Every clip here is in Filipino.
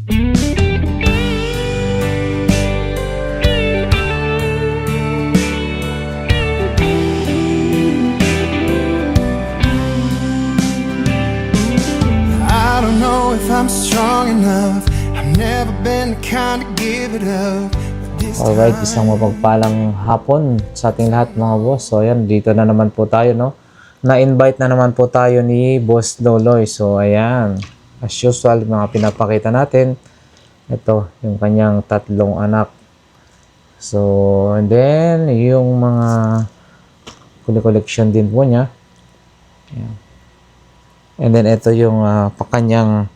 I don't know if I'm strong enough. I've never been the kind to give it up. Alright, isang mapagpalang hapon sa ating lahat mga boss. So ayan, dito na naman po tayo, no? Na-invite na naman po tayo ni Boss Loloy. So ayan, as usual, mga pinapakita natin. Ito, yung kanyang 3 anak. So, and then, yung mga collection din po niya. Ayan. And then, ito yung kanyang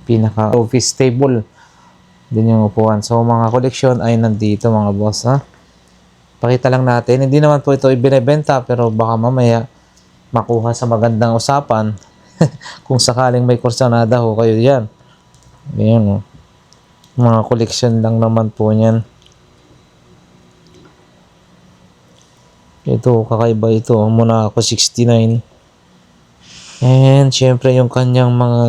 pinaka-office table. Din yung upuan. So, mga koleksyon ay nandito mga boss, ha? Pakita lang natin. Hindi naman po ito ibinebenta, pero baka mamaya makuha sa magandang usapan. Kung sakaling may kursanada ho kayo yan. Ayan, oh. Mga koleksyon lang naman po niyan. Ito, kakaiba ito. Muna ako 69. And, syempre, yung kanyang mga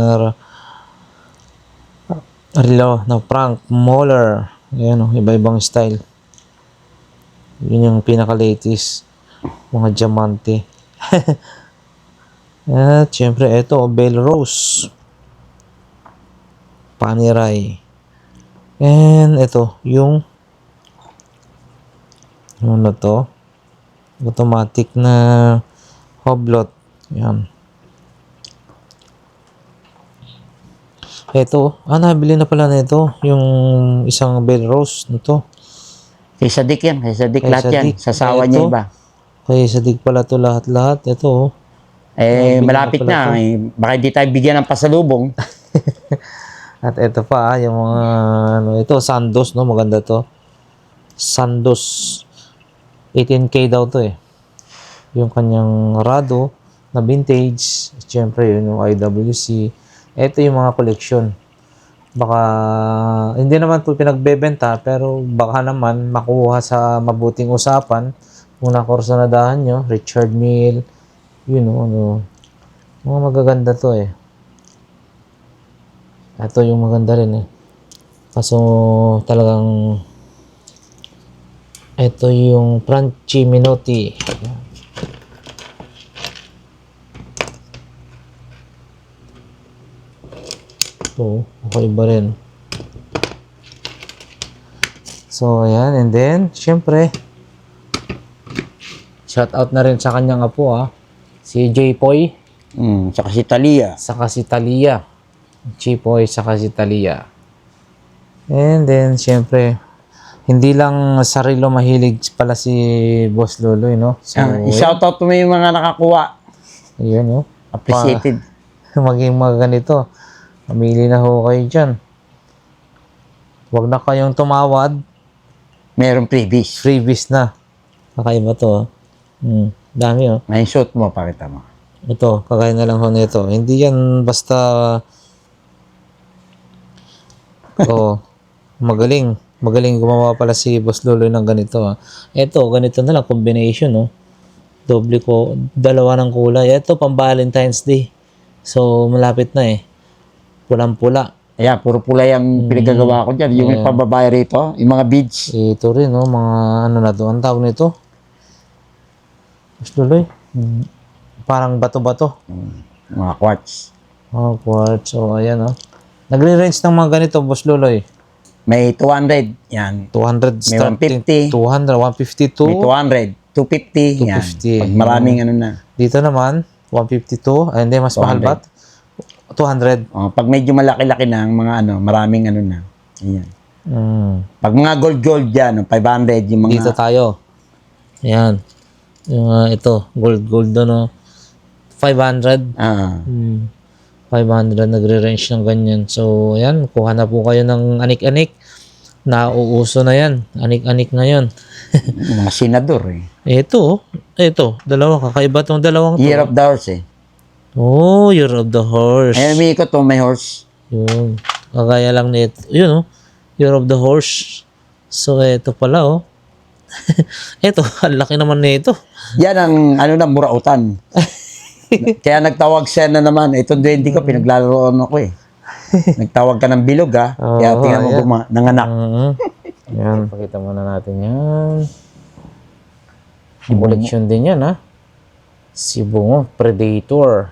relo na Frank Moller. Ayan, oh, iba-ibang style. Yun yung pinaka-latest. Mga diamante. At, syempre, ito, Bell Rose. Panerai. And, ito, yung ano to? Automatic na hoblot. Yan. Ito, nabili na pala na ito. Yung isang Bell Rose na to. Kay Sadik yan. Kay Sadik Kay lahat yan. Sadik. Sasawa Ito. niya iba. Kaya sadig pala to lahat-lahat. Ito, Eh, Nabili malapit na pala na. Eh, baka hindi tayo bigyan ng pasalubong. At ito pa, yung mga, ano, ito, Sandos, no? Maganda to. Sandos. 18K daw to eh. Yung kanyang Rado na vintage. Siyempre, yun yung IWC. Ito yung mga koleksyon. Baka, hindi naman po pinagbebenta, pero baka naman makuha sa mabuting usapan. Kung nakursunadahan nyo, Richard Mille, yun know, ano, mga magaganda to eh. Ito yung maganda rin eh. Kaso talagang ito yung Franchi Minotti. Ito, okay ba rin. So, ayan. And then, syempre, shout out na rin sa kanyang apo si J-Poy. Tsaka si Talia. Saka si Talia. Chipoy, saka si Talia. And then, syempre, hindi lang sarilo mahilig pala si Boss Loloy, no? So, I-shoutout mo yung mga nakakuha. ayun, no? Appreciated. Maging mga ganito. Mamili na ho kayo dyan. Huwag na kayong tumawad. Meron freebies. Freebies na. Kakaiba to, dami, oh. May shoot mo, pakita mo. Ito, kagaya na lang ho nito. Hindi yan basta magaling. Magaling gumawa pala si Boss Loloy ng ganito. Ito, ganito na lang combination, no. Doble ko, dalawa ng kulay. Ito pang Valentine's Day. So malapit na eh. Pulang-pula. Ayan, puro pula yung pinagagawa ko dyan. Yung pababae rito, yung mga beads. Ito rin, no, mga ano na to. Ang tawag nito? Boss Loloy. Parang bato-bato. Mga quartz. Quartz. So ayan, oh. Nagre-range ng mga ganito, Boss Loloy. May 200. Yan. 200 May starting. 150. 200, 152. May 200. 250. Yan. 250. Pag maraming ano na. Dito naman, 152. Ay, hindi, mas mahal ba? 200. Pag medyo malaki-laki na, ang mga ano, maraming ano na. Ayan. Pag mga gold-gold yan, 500 yung mga... Dito tayo. Ayan. Yung ito, gold no. 500. 500 nagre-range ng ganyan. So, ayan, kuha na po kayo ng anik-anik. Nauuso na yan. Anik-anik na yan. mga senador eh. Ito, dalawa. Kakaiba tong dalawang to. Year of the horse eh. Oh, Year of the Horse. Ay, may ikot to, may horse. Yun. Kagaya lang nito. Yun, oh. Year of the Horse. So, ito pala, oh. Ito, ang laki naman nito. Yan ang, ano na, murautan. Kaya nagtawag siya na naman. Itong 20 ko, pinaglalaroan ako eh. Nagtawag ka ng bilog, ha? Kaya Oo, tingnan mo ayan. nanganak. Yan, pakita muna natin yan. Collection din yan, ha? Sibungo, Predator.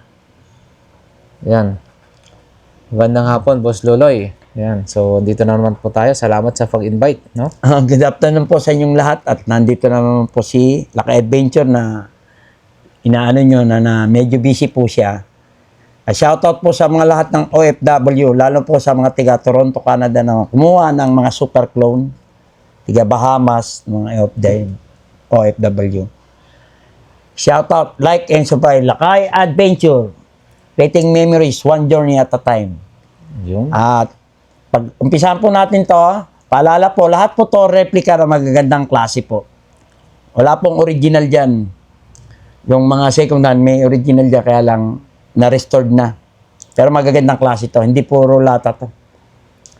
Yan. Magandang hapon, Boss Loloy. Yan. So, dito na naman po tayo. Salamat sa pag-invite, no? Good afternoon po sa inyong lahat at nandito naman po si Laka Adventure na inaano nyo na medyo busy po siya. Shoutout po sa mga lahat ng OFW, lalo po sa mga tiga Toronto, Canada na kumuha ng mga super clone, tiga Bahamas, mga OFW. Shoutout, like and subscribe, Lakay Adventure, creating memories, one journey at a time. Yung. At pag umpisahan po natin to, paalala po, lahat po to replica na magagandang klase po. Wala pong original dyan. Yung mga second hand, may original dyan, kaya lang na-restored na. Pero magagandang klase to. Hindi puro lata to.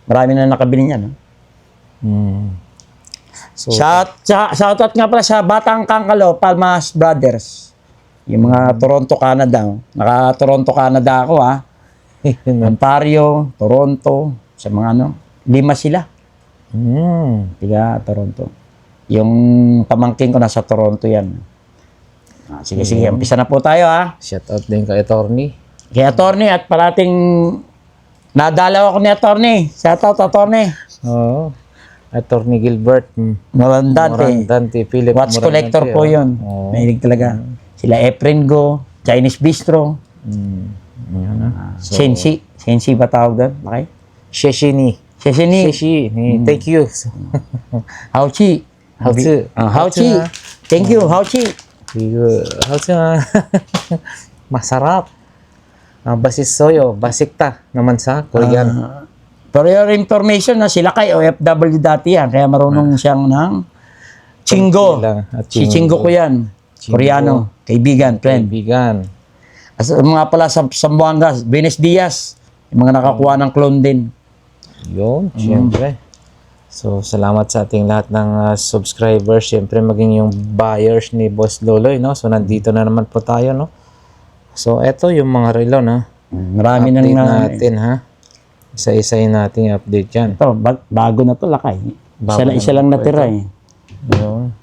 Marami na nakabili niya, no? So, Shoutout nga pala sa Batang Kangkalo, Palmas Brothers. Yung mga Toronto, Canada. Naka-Toronto, Canada ako, ha? Ontario, Toronto, sa mga 5 sila. Tiga Toronto. Yung pamangking ko nasa Toronto yan. Sige, umpisa na po tayo, ha? shoutout din kay Attorney. Kay Attorney at parating nadalaw ako ni Attorney. Shoutout, Attorney. Oo. Attorney Gilbert. Morandante. Philip Watch collector po yun. Oo. Mahilig talaga. Sila Efren Go, Chinese Bistro, Sensi ba tawag doon? Okay? Sheshini. Sheshini. Thank you. Hauchi. Hauchi. Hauchi. Thank you, Hauchi. How's masarap. Basis soyo, basikta naman sa Korean. For your information, na sila kay OFW dati yan. Kaya marunong siyang ng Chingo. Si Chingo ko yan. Koreano. Kaibigan, friend. Kaibigan. As mga pala sa Zamboanga, Benes Diaz. Yung mga nakakuha ng clone din. Yun, syempre. So, salamat sa ating lahat ng subscribers. Syempre, maging yung buyers ni Boss Loloy, no? So, nandito na naman po tayo, no? So, eto yung mga relo, no? Marami nang update natin, ha? Isa-isayin natin update yan. Ito, bago na to, Lakay. Isa lang natira, eh. Yun.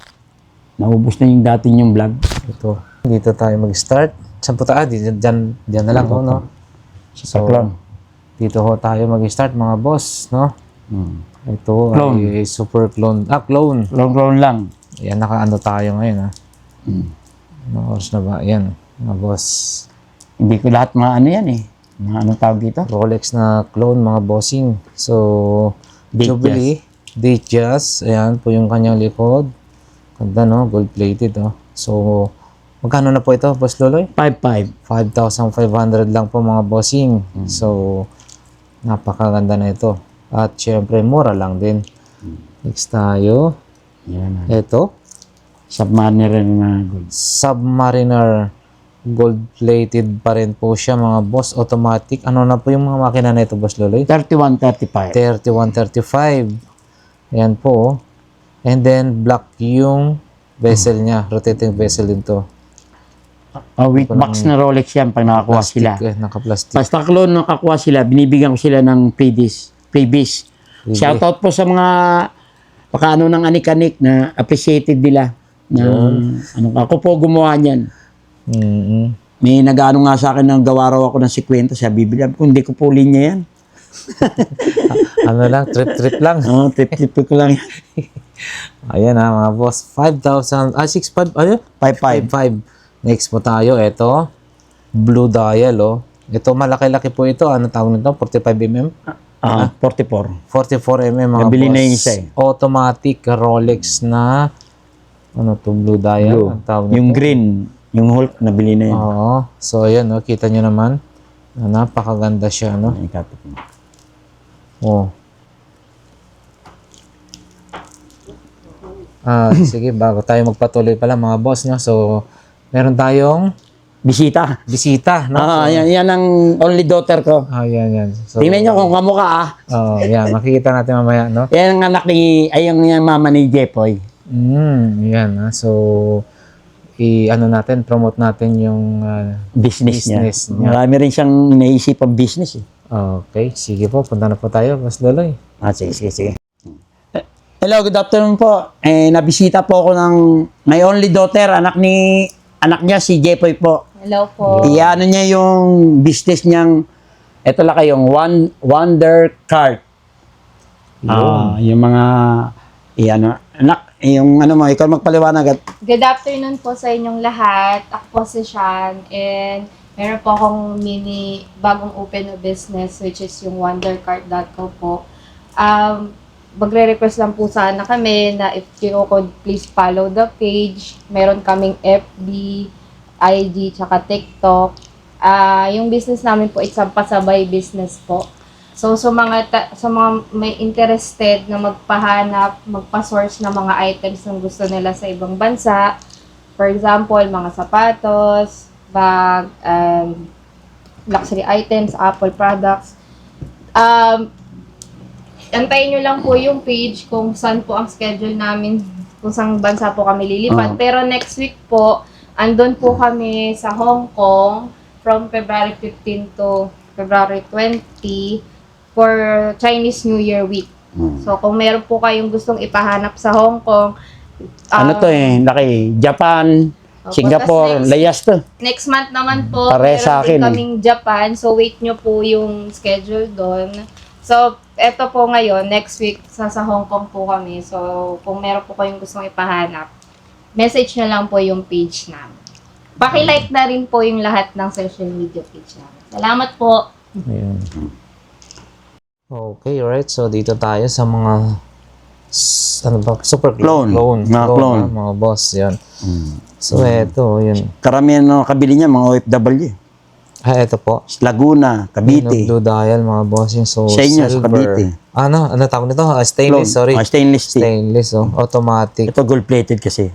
Naubos na yung dati yung vlog. Ito. Dito tayo mag-start. Saan po tayo? Diyan na lang, no? Sa clone. Dito ho tayo mag-start, mga boss, no? Ito Clone. ay super clone. Clone. Clone lang. Yan, nakaano tayo ngayon, ha? Ano oras na ba? Yan, mga boss. Hindi ko lahat mga ano yan, eh. Mga anong tawag dito? Rolex na clone, mga bossing. So, Jubilee. Datejust. Ayan po yung kanyang likod. Ganda, no? Gold-plated, oh. So, magkano na po ito, Boss Loloy? 5.5. 5,500 lang po, mga bossing. So, napakaganda na ito. At syempre, mura lang din. Next tayo. Yan. Ito. Submariner na gold. Submariner. Gold-plated pa rin po siya, mga boss. Automatic. Ano na po yung mga makina na ito, Boss Loloy? 31.35. 3135. Ayan po. And then, black yung vessel niya. Rotating vessel din to. With box na Rolex yan pag nakakuha sila. Naka-plastic. Basta clone nakakuha sila, binibigyan ko sila ng freebies. Shoutout po sa mga pakaano ng anik-anik na appreciated nila. Na, ako po gumawa niyan. May nag-ano nga sa akin ng gawa raw ako ng 50, siya bibili. Kung hindi ko po linya yan. Ano lang, trip-trip lang. Oo, trip-trip ko lang yan. Ayan ha, mga boss. 5,000, 6,500, ayun? 5.5. 5,500. Next po tayo, ito. Blue dial, oh. Ito, malaki-laki po ito. Ano tawag nito? 45mm? 44. 44mm, mga Nabili boss. na yung isa, eh. Automatic Rolex na, ano to, blue dial? Blue. Ang tawag nito? Yung green, yung Hulk, nabili na yun. Oo. So, ayan, oh. Kita nyo naman. Napakaganda siya, no? Ay, kapit mo. Oh. Sige, bago tayo magpatuloy pala mga boss, no? So, meron tayong Bisita. bisita, no? Yan ang only daughter ko. Yan. So, Tingnan nyo kung kamukha, yan. Makikita natin mamaya, no? Yan ang anak ni, yung mama ni Jepoy. Yan, ha? So, ano natin, promote natin yung Business niya. niya. Marami rin siyang inaisip ang business, eh. Okay, sige po. Punta na po tayo, Boss Loloy. Sige. Hello, good afternoon po. Nabisita po ako ng my only daughter, anak niya si Jepoy po. Hello po. Iano niya yung business niyang, ito lang kayong Wonder Cart. Yung mga, yung mo, ikaw magpaliwanag at Good afternoon po sa inyong lahat. Ako po si Sean and meron po akong bagong open na business which is yung wondercart.co po. Magre-request lang po sana kami na if you could please follow the page. Meron kaming FB, IG, tsaka TikTok. Yung business namin po, it's a pasabay business po. So, sa mga may interested na magpahanap, magpa-source ng mga items na gusto nila sa ibang bansa, for example, mga sapatos, bag, luxury items, Apple products, antayin nyo lang po yung page kung saan po ang schedule namin, kung saan bansa po kami lilipat. Pero next week po, andun po kami sa Hong Kong from February 15 to February 20 for Chinese New Year week. So, kung meron po kayong gustong ipahanap sa Hong Kong, laki, Japan, Singapore, tas layas to. next month naman po, Pare sa meron akin, din kaming Japan. So, wait nyo po yung schedule doon. So, eto po ngayon, next week, sa Hong Kong po kami. So, kung meron po kayong gustong ipahanap, message nyo lang po yung page namin. Paki-like na rin po yung lahat ng social media page namin. Salamat po! Ayan. Okay, alright. So, dito tayo sa mga super Clone. Mga clone. Mga boss, yan. So, eto, yun. Karamihan ng kabili niya, mga OFW. Eto po. Laguna, Cavite. Blue dial, mga bossing. So, Sa inyo, sa silver. Cavite. Ano tawag nito? Stainless, Clone. sorry. Stainless steel. Stainless, automatic. Ito gold-plated kasi.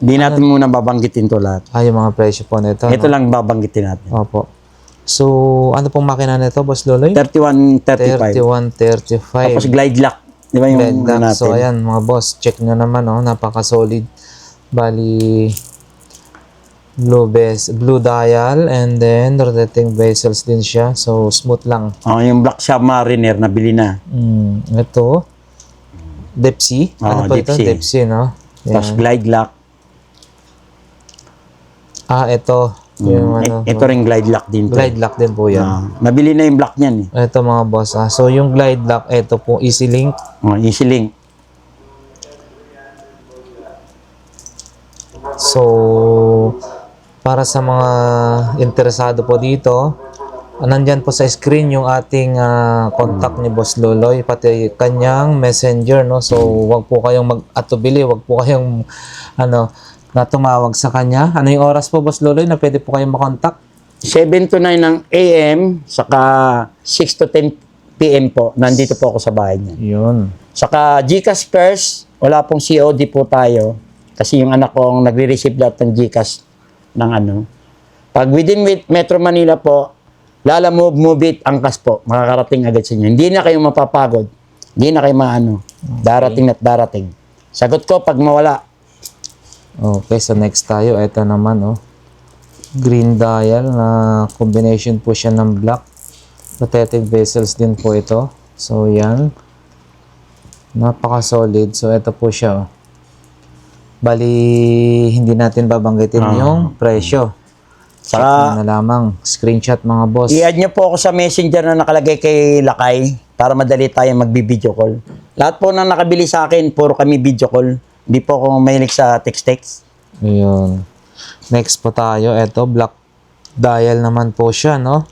Hindi natin muna babanggitin to lahat. Yung mga presyo po nito. Ito lang babanggitin natin. Opo. So, ano pong makina nito, Boss Loloy? 3135. 3135. Tapos glide lock. Di ba yung Glide lock. natin? So, ayan, mga boss, check nyo naman, napaka-solid. Bali, blue dial, and then rotating bezels din siya. So, smooth lang. Yung Black Submariner, nabili na. Ito, Depsy. Ano po ito? Depsy. Depsy, no? Tapos Yan. glide lock. Ito. Yung Ito rin glide lock din to. glide lock din po yan. Nabili na yung black niyan eh. Ito mga boss. So, yung glide lock, ito po, easy link. Easy link. So, para sa mga interesado po dito, nandyan po sa screen yung ating contact ni Boss Loloy, pati kanyang messenger, no? So, wag po kayong mag-atubili, wag po kayong, na tumawag sa kanya. Ano yung oras po, Boss Loloy, na pwede po kayong makontak? 7 to 9 ng AM, saka 6 to 10 PM po. Nandito po ako sa bahay niya. Yun. Saka GCash first, wala pong COD po tayo. Kasi yung anak ko ang nagre-receive lahat ng GCash ng Pag within Metro Manila po, move it, angkas po. Makakarating agad sa inyo. Hindi na kayo mapapagod. Hindi na kayo Darating at darating. Sagot ko pag mawala. Okay, so next tayo. Ito naman, green dial na combination po siya ng black. Rotating bezels din po ito. So, yan. Napaka-solid. So, ito po siya. Bali, hindi natin babanggitin yung presyo. Saka na lamang. Screenshot, mga boss. I-add nyo po ako sa messenger na nakalagay kay Lakay para madali tayo magbi-video call. Lahat po na nakabili sa akin, puro kami video call. Hindi po ako mahilig sa text-text. Ayun. Next po tayo. Ito, black dial naman po siya, no?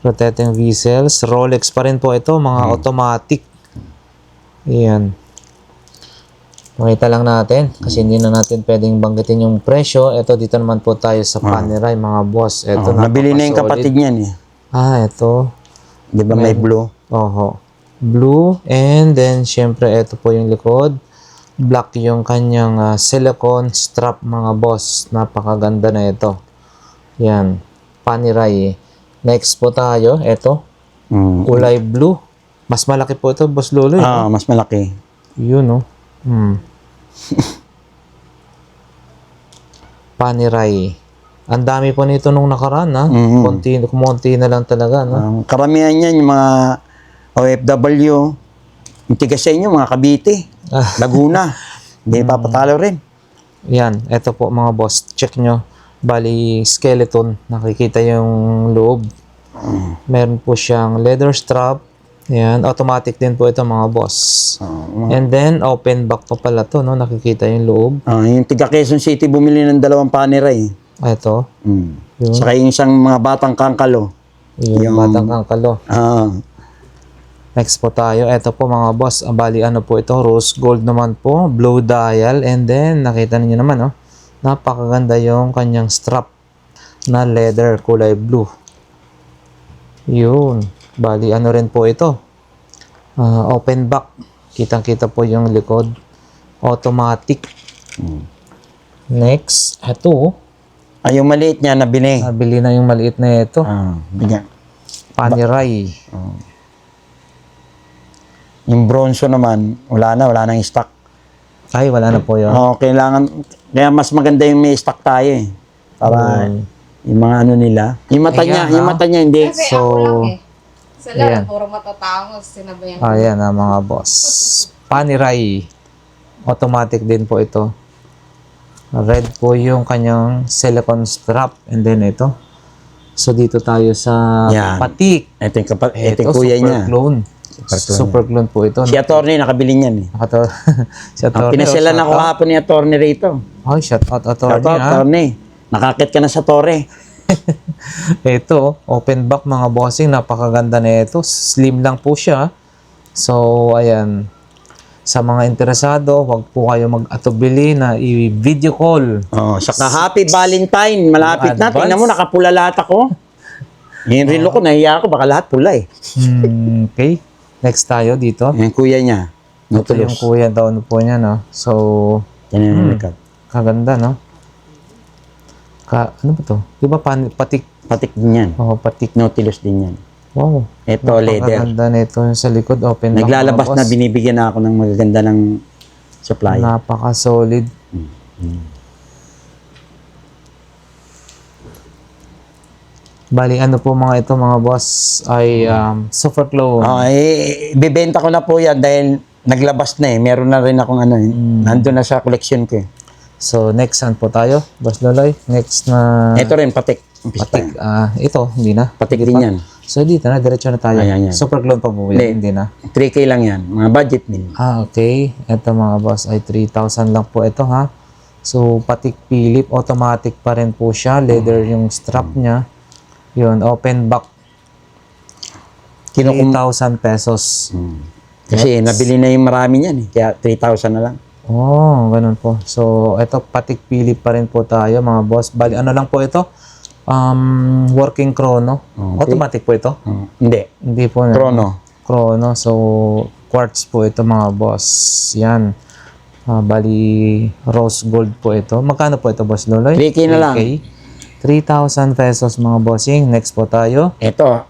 Rotating bezels. Rolex pa rin po ito. Mga automatic. Ayan. Makita lang natin. Kasi hindi na natin pwedeng banggitin yung presyo. Ito, dito naman po tayo sa Panerai, mga boss. Ito, Nabili na yung napaka-solid. kapatid niyan eh. Ito. Di ba may blue? Oho. Blue. And then, syempre, ito po yung likod. Black yung kanyang silicone strap, mga boss. Napakaganda na ito. Yan. Panerai. Next po tayo. Ito. Kulay blue. Mas malaki po ito, Boss Lolo. Mas malaki. Yun, no? Panerai. Ang dami po nito nung nakaraan, ha? Kumonti na lang talaga, no? Ang karamihan yan, yung mga OFW, yung tiga sa inyo, mga Cavite, Laguna, hindi papatalo rin. Yan, eto po mga boss. Check nyo. Bali, skeleton. Nakikita yung loob. Meron po siyang leather strap. Yan, automatic din po ito mga boss. And then, open back pa pala to, no? Nakikita yung loob. Yung tiga Quezon City, bumili ng 2 paneray. Ito. Yun. Saka yung isang mga batang kangkalo. Yung batang kangkalo. Ah, Next po tayo. Ito po mga boss. Bali, ano po ito? Rose gold naman po. Blue dial. And then, nakita niyo naman, no? Napakaganda yung kanyang strap na leather, kulay blue. Yun. Bali, ano rin po ito? Open back. Kitang-kita po yung likod. Automatic. Next, ito. yung maliit niya, nabili. Nabili na yung maliit na ito. Ganyan. Paniray. Yung bronzo naman, wala nang stock. Ay, wala na po yun. Kailangan, kaya mas maganda yung may stock tayo eh. Para yung mga ano nila. Yung mata Ayan, niya, hindi. Kasi So, ako lang eh. Sa ayan. lahat, puro matatangos. Sinabayan ko. Ayan na mga boss. Paniray. Automatic din po ito. Red po yung kanyang silicone strap. And then ito. So dito tayo sa Yan. patik. Ito Ito, yung kuya super niya. clone. Super clone po ito. Si attorney, nakabili niyan eh. Si attorney. Pinasilan ako kahapon ni attorney rito. Ay, shout out attorney. Shout out, Ha? attorney. Nakakit ka na sa tore. Ito, open back mga bossing. Napakaganda na ito. Slim lang po siya. So, ayan. Sa mga interesado, wag po kayo mag-atubili na i-video call. Saka happy Valentine. Malapit na. Advance. Tingnan mo, nakapula lahat ako. Yung relo ko, nahiya ako. Baka lahat pula eh. Okay. Next tayo dito. Yung kuya niya. Ito yung kuya daw po niya, no? So, Yan yung makeup. kaganda, no? Ano ba to? Di ba patik? Patik din yan. Oh, patik. Nautilus din yan. Wow. Ito, leather. Kaganda na ito sa likod. Open back, Naglalabas mga na, boss. binibigyan na ako ng magaganda ng supply. Napaka-solid. Bali, ano po mga ito, mga boss, ay super clone. Bibenta ko na po yan dahil naglabas na eh. Meron na rin akong ano eh. Nandun na sa collection ko eh. So, next, saan po tayo? Boss Loloy? Next na... Ito rin, patik. Patik. Ito, hindi na. Patik din yan. So, dito na. Diretso na tayo. Ayan, yan. Super clone pa po yan. Hindi na. 3K lang yan. Mga budget din. Okay. Ito mga boss ay 3,000 lang po ito, ha. So, patik Philip. Automatic pa rin po siya. Leather yung strap niya. Yun. Open back. 3,000 pesos. Kasi nabili na yung marami niyan eh. Kaya 3,000 na lang. Oh, ganun po. So, ito, patik Philip pa rin po tayo, mga boss. Bali, ano lang po ito? Working chrono. Okay. Automatic po ito? Hindi. Hindi po. Chrono. So, quartz po ito, mga boss. Yan. Bali, rose gold po ito. Magkano po ito, Boss Loloy? 3K na lang. 3,000 pesos, mga bossing. Next po tayo. Ito.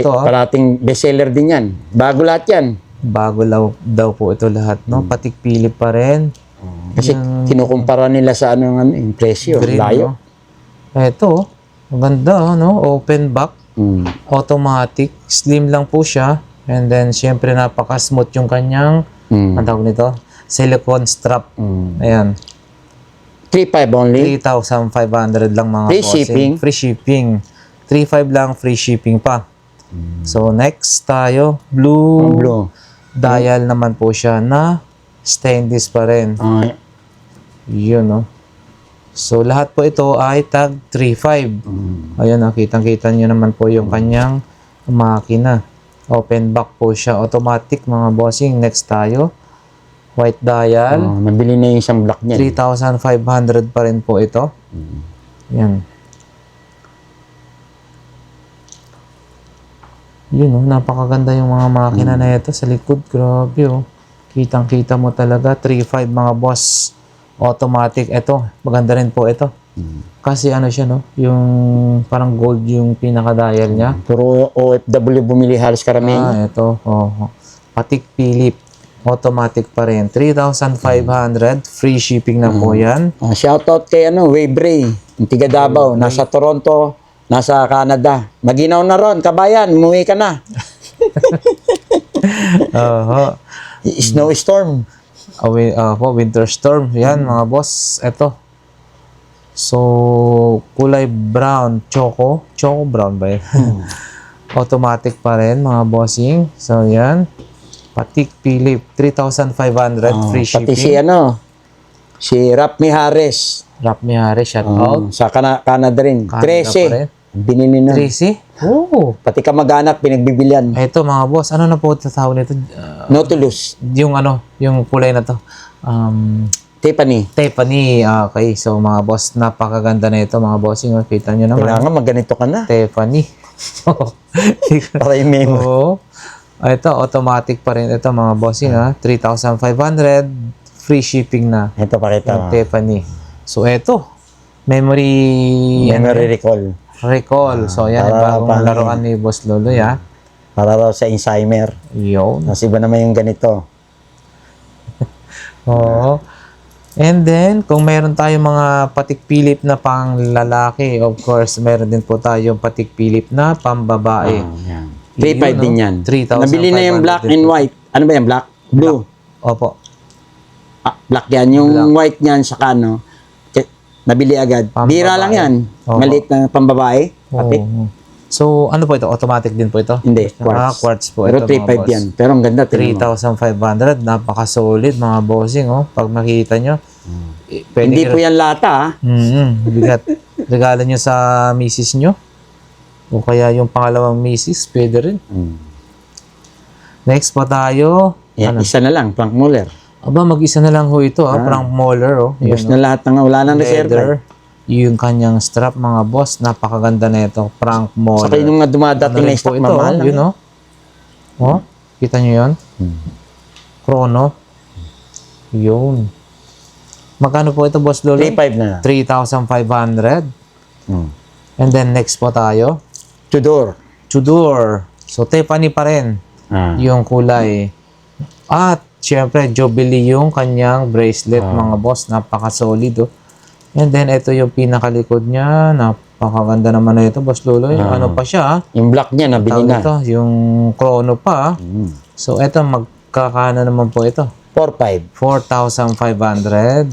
Parating bestseller din yan. Bago lahat yan. Bago daw po ito lahat, no? Patik Philip pa rin. Kasi kinukumpara nila sa yung presyo. Green, Layo. no? Ito, maganda, no? Open back. Automatic. Slim lang po siya. And then, syempre, napaka-smooth yung kanyang, ang tawag nito? Silicone strap. Ayan. 3,500 only. 3,500 lang, mga Free bossing. shipping. Free shipping. 3,500 lang, free shipping pa. So, next tayo. Blue. Dial naman po siya na stainless pa rin. Yun, no? So, lahat po ito ay tag 3,500. Ayun, nakitang-kita nyo naman po yung kanyang makina. Open back po siya. Automatic, mga bossing. Next tayo. White dial. Nabili na yung isang block niya. 3,500 pa rin po ito. Yan. Yun, oh, napakaganda yung mga makina na ito sa likod. Grabe, oh. Kitang-kita mo talaga. 3,500, mga boss. Automatic. Ito, maganda rin po ito. Kasi ano siya, no? Yung parang gold yung pinaka-dial niya. Puro OFW bumili halos karamihan. Ito. Oh. Patik Philip. Automatic pa rin. 3,500. Free shipping na po yan. Shoutout kay Wave Ray. Yung tiga Davao, nasa Toronto, nasa Canada. Maginaw na ron, kabayan, umuwi ka na. Oho. Snowstorm. Winter storm. Yan, mga boss. Ito. So, kulay brown. Choco brown ba yun? Automatic pa rin, mga bossing. So, yan. Patik Philip. 3,500 free Pati shipping. si Rap Mijares. Rap Mihares, shout out. Sa Canada rin. Canada pa rin. 13. Binili na. Tracy? Oo. Pati kamag-anak, pinagbibilian. Ito, mga boss. Ano na po tawag nito? Nautilus. Yung kulay na to. Tiffany. Tiffany. Okay. So, mga boss, napakaganda na ito, mga bossing. Kita nyo naman. Kailangan magganito ka na. Tiffany. Para yung memo. Oo. Ito, automatic pa rin. Ito, mga bossing, 3,500. Free shipping na. Ito, pakita Yung mo. Tiffany. So, ito. Memory recall. recall. So, yan. para Bagong pang- laruan ni Boss Loloy, ha. Para raw sa Alzheimer. Yun. Mas iba naman yung ganito. Oo. And then, kung meron tayong mga patik Philip na pang lalaki, of course, meron din po tayong patik Philip na pambabae. Yan. 3,500 din yan. 3,500 Nabili na yung black din and po. white. Ano ba yan? Black? Blue? Opo. Black yan. Yung Black. white niyan sa ano, nabili agad. Pambabae. Bira lang yan. Opo. Maliit na pambabae. Patik. Oo. So, ano po ito? Automatic din po ito? Hindi, quartz. Quartz po Pero ito, mga 3,500 boss. yan. Pero ang ganda. tingnan mo. 3,500. Napaka-solid, mga bossing, oh. Pag makita nyo. Pwede Hindi po yan lata, ha? Bigat. Regalo nyo sa misis nyo. O kaya yung pangalawang misis, pwede rin. Next po tayo. Yan, isa na lang, Frank Muller. Aba, mag-isa na lang ho ito, Frank Moller, oh. Ubus Yan, na lahat ng wala nang leather. reserva. Yung kanyang strap, mga boss. Napakaganda na ito. Frank Moller. Saka yung mga dumadating na rin po stock ito, mamahal. yun, oh. Oh, kita nyo yun? Chrono. Yun. Magkano po ito, Boss Lolo? 3,500 na lang. 3,500. And then, next po tayo. Tudor. Tudor. So, Tiffany pa rin. Yung kulay. At, syempre, Jubilee yung kanyang bracelet, mga boss. Napaka-solid, oh. And then, ito yung pinakalikod niya. Napakaganda naman na ito, Boss Lolo. Ano pa siya, Yung black niya, nabili Tawag na. ito, yung chrono pa. So, ito, magkakano naman po ito. 4,500. 4,500.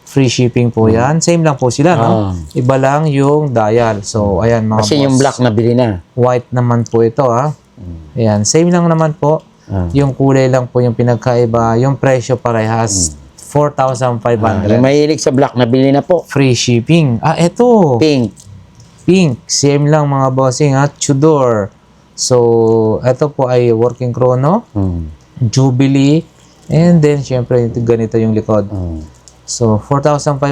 Free shipping po yan. Same lang po sila, no? Iba lang yung dial. So, ayan, mga Kasi boss. yung black nabili na. White naman po ito, ha? Ayan, same lang naman po. Yung kulay lang po yung pinagkaiba. Yung presyo parehas. 4,500. Yung mahilig sa black, nabili na po. Free shipping. Ito. Pink. Pink. Same lang, mga bossing, ha? Tudor. So, ito po ay working chrono. Jubilee. And then, syempre, ganito yung likod. So, 4,500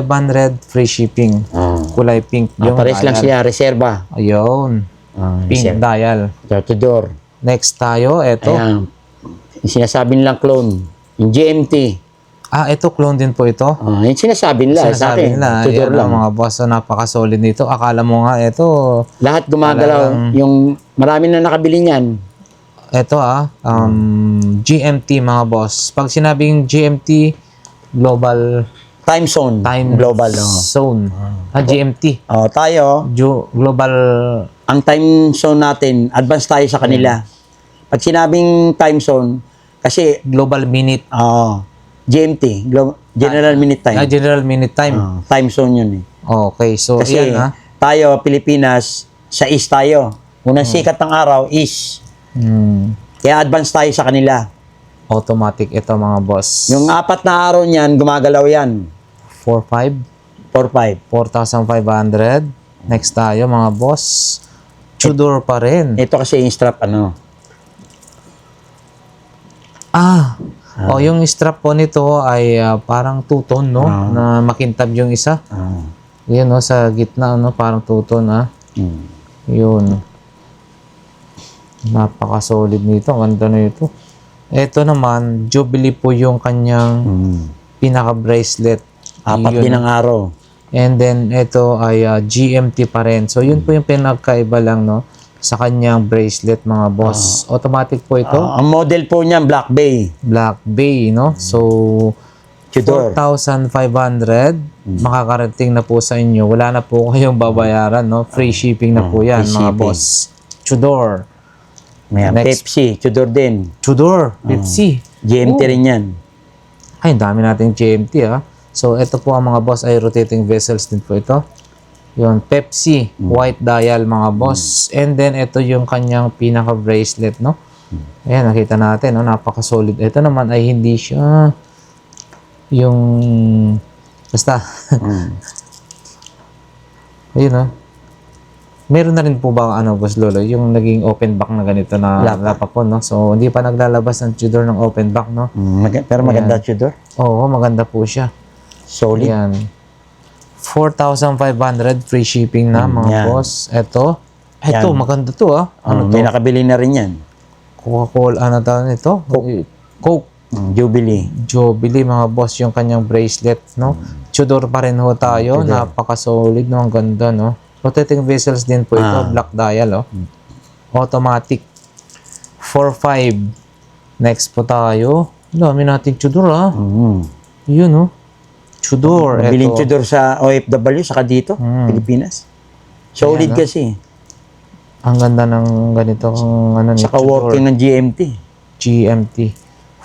free shipping. Kulay pink yung Pares lang dial. siya, reserva. Ayun. Pink dial. Tudor. Next tayo, eto. Ayan. Yung sinasabi nilang clone. Yung GMT. Ito clone din po ito. Yung sinasabi nila. sa Sinasabi akin, nila, Tudor ayan, lang. mga boss, napaka-solid nito. Akala mo nga, ito, Lahat gumagalaw. Yung marami na nakabili niyan. ito GMT, mga boss. Pag sinabing GMT, Global Time zone. Time Global. Zone. GMT. Tayo, Global, ang time zone natin, advance tayo sa kanila. Pag sinabing time zone, kasi Global Minute. GMT, General Minute Time. General Minute Time. Time zone yun eh. Okay, so Kasi ayan, tayo, Pilipinas, sa east tayo. Unang sikat ng araw is, kaya advance tayo sa kanila. Automatic ito, mga boss. Yung 4 na araw niyan, gumagalaw yan. 4,500. 4,500. Next tayo, mga boss. Tudor pa rin. Ito kasi yung strap, Yung strap po nito ay parang two-tone, no? Na makintab yung isa. Yun, no? Sa gitna, no? Parang two-tone, Yun. Napaka-solid nito. Ang ganda na ito. Ito naman, Jubilee po yung kanyang pinaka-bracelet. 4 Yun. din ang araw. And then, ito ay GMT pa rin. So, yun po yung pinagkaiba lang, no? Sa kanyang bracelet, mga boss. Automatic po ito. Ang model po niyan, Black Bay. Black Bay, no? So, Tudor. 4,500. Makakarating na po sa inyo. Wala na po kayong babayaran, no? Free shipping na po yan, free mga shipping. boss. Tudor. Ayan, Next. Pepsi, Tudor din. Tudor. Pepsi. GMT rin yan. Ay, dami nating GMT, ha? So, ito po ang mga boss ay rotating vessels din po ito. Yun, Pepsi, white dial, mga boss. And then, ito yung kanyang pinaka-bracelet, no? Ayan, nakita natin, no? Napaka-solid. Ito naman ay hindi siya yung... Basta. Ayun, no? Meron na rin po ba, boss Lolo, yung naging open back na ganito na lapapon, no? So, hindi pa naglalabas ng Tudor ng open back, no? Pero maganda Tudor. Oo, maganda po siya. Solid. Yan. 4,500 free shipping na, mga yan. boss. Ito, Yan. maganda to, ah. Ano May to? nakabili na rin yan. Coca-Cola, ano tawag nito? Coke. Jubilee. Jubilee, mga boss, yung kanyang bracelet, no? Tudor pa rin ho tayo. Napaka-solid, no? Ang ganda, no? Rotating vessels din po ito. Black dial, oh. Automatic. 4,500. Next po tayo. Dami nating Tudor, ah. Yun, oh. Tudor. Biling Ito. Tudor sa OFW, saka dito, Pilipinas. Solid Ayan, kasi. Ang ganda ng ganito. Ano, ni Saka Tudor. working ng GMT. GMT.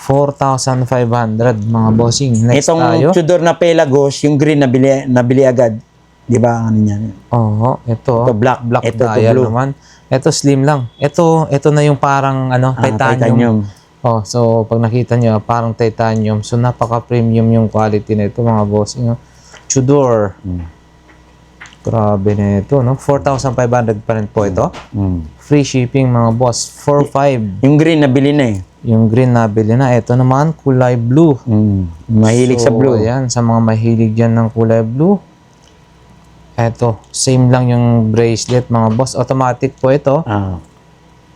4,500, mga bossing. Next Itong tayo. Tudor na Pelagos, yung green nabili agad. Di ba? Ano yan? Oo, ito. Ito black, Ito ito dial blue. naman. Ito slim lang. Ito na yung parang titanium. Titanium. Oh, so pag nakita nyo, parang titanium. So napaka-premium yung quality na ito, mga bossing. Tudor. Grabe na ito, no? 4,500 pa rin po ito. Free shipping, mga boss. 4,500. Yung green nabili na eh. Yung green nabili na. Ito naman, kulay blue. Mahilig sa blue. Ayan, sa mga mahilig dyan ng kulay blue. Eto, same lang yung bracelet, mga boss. Automatic po ito.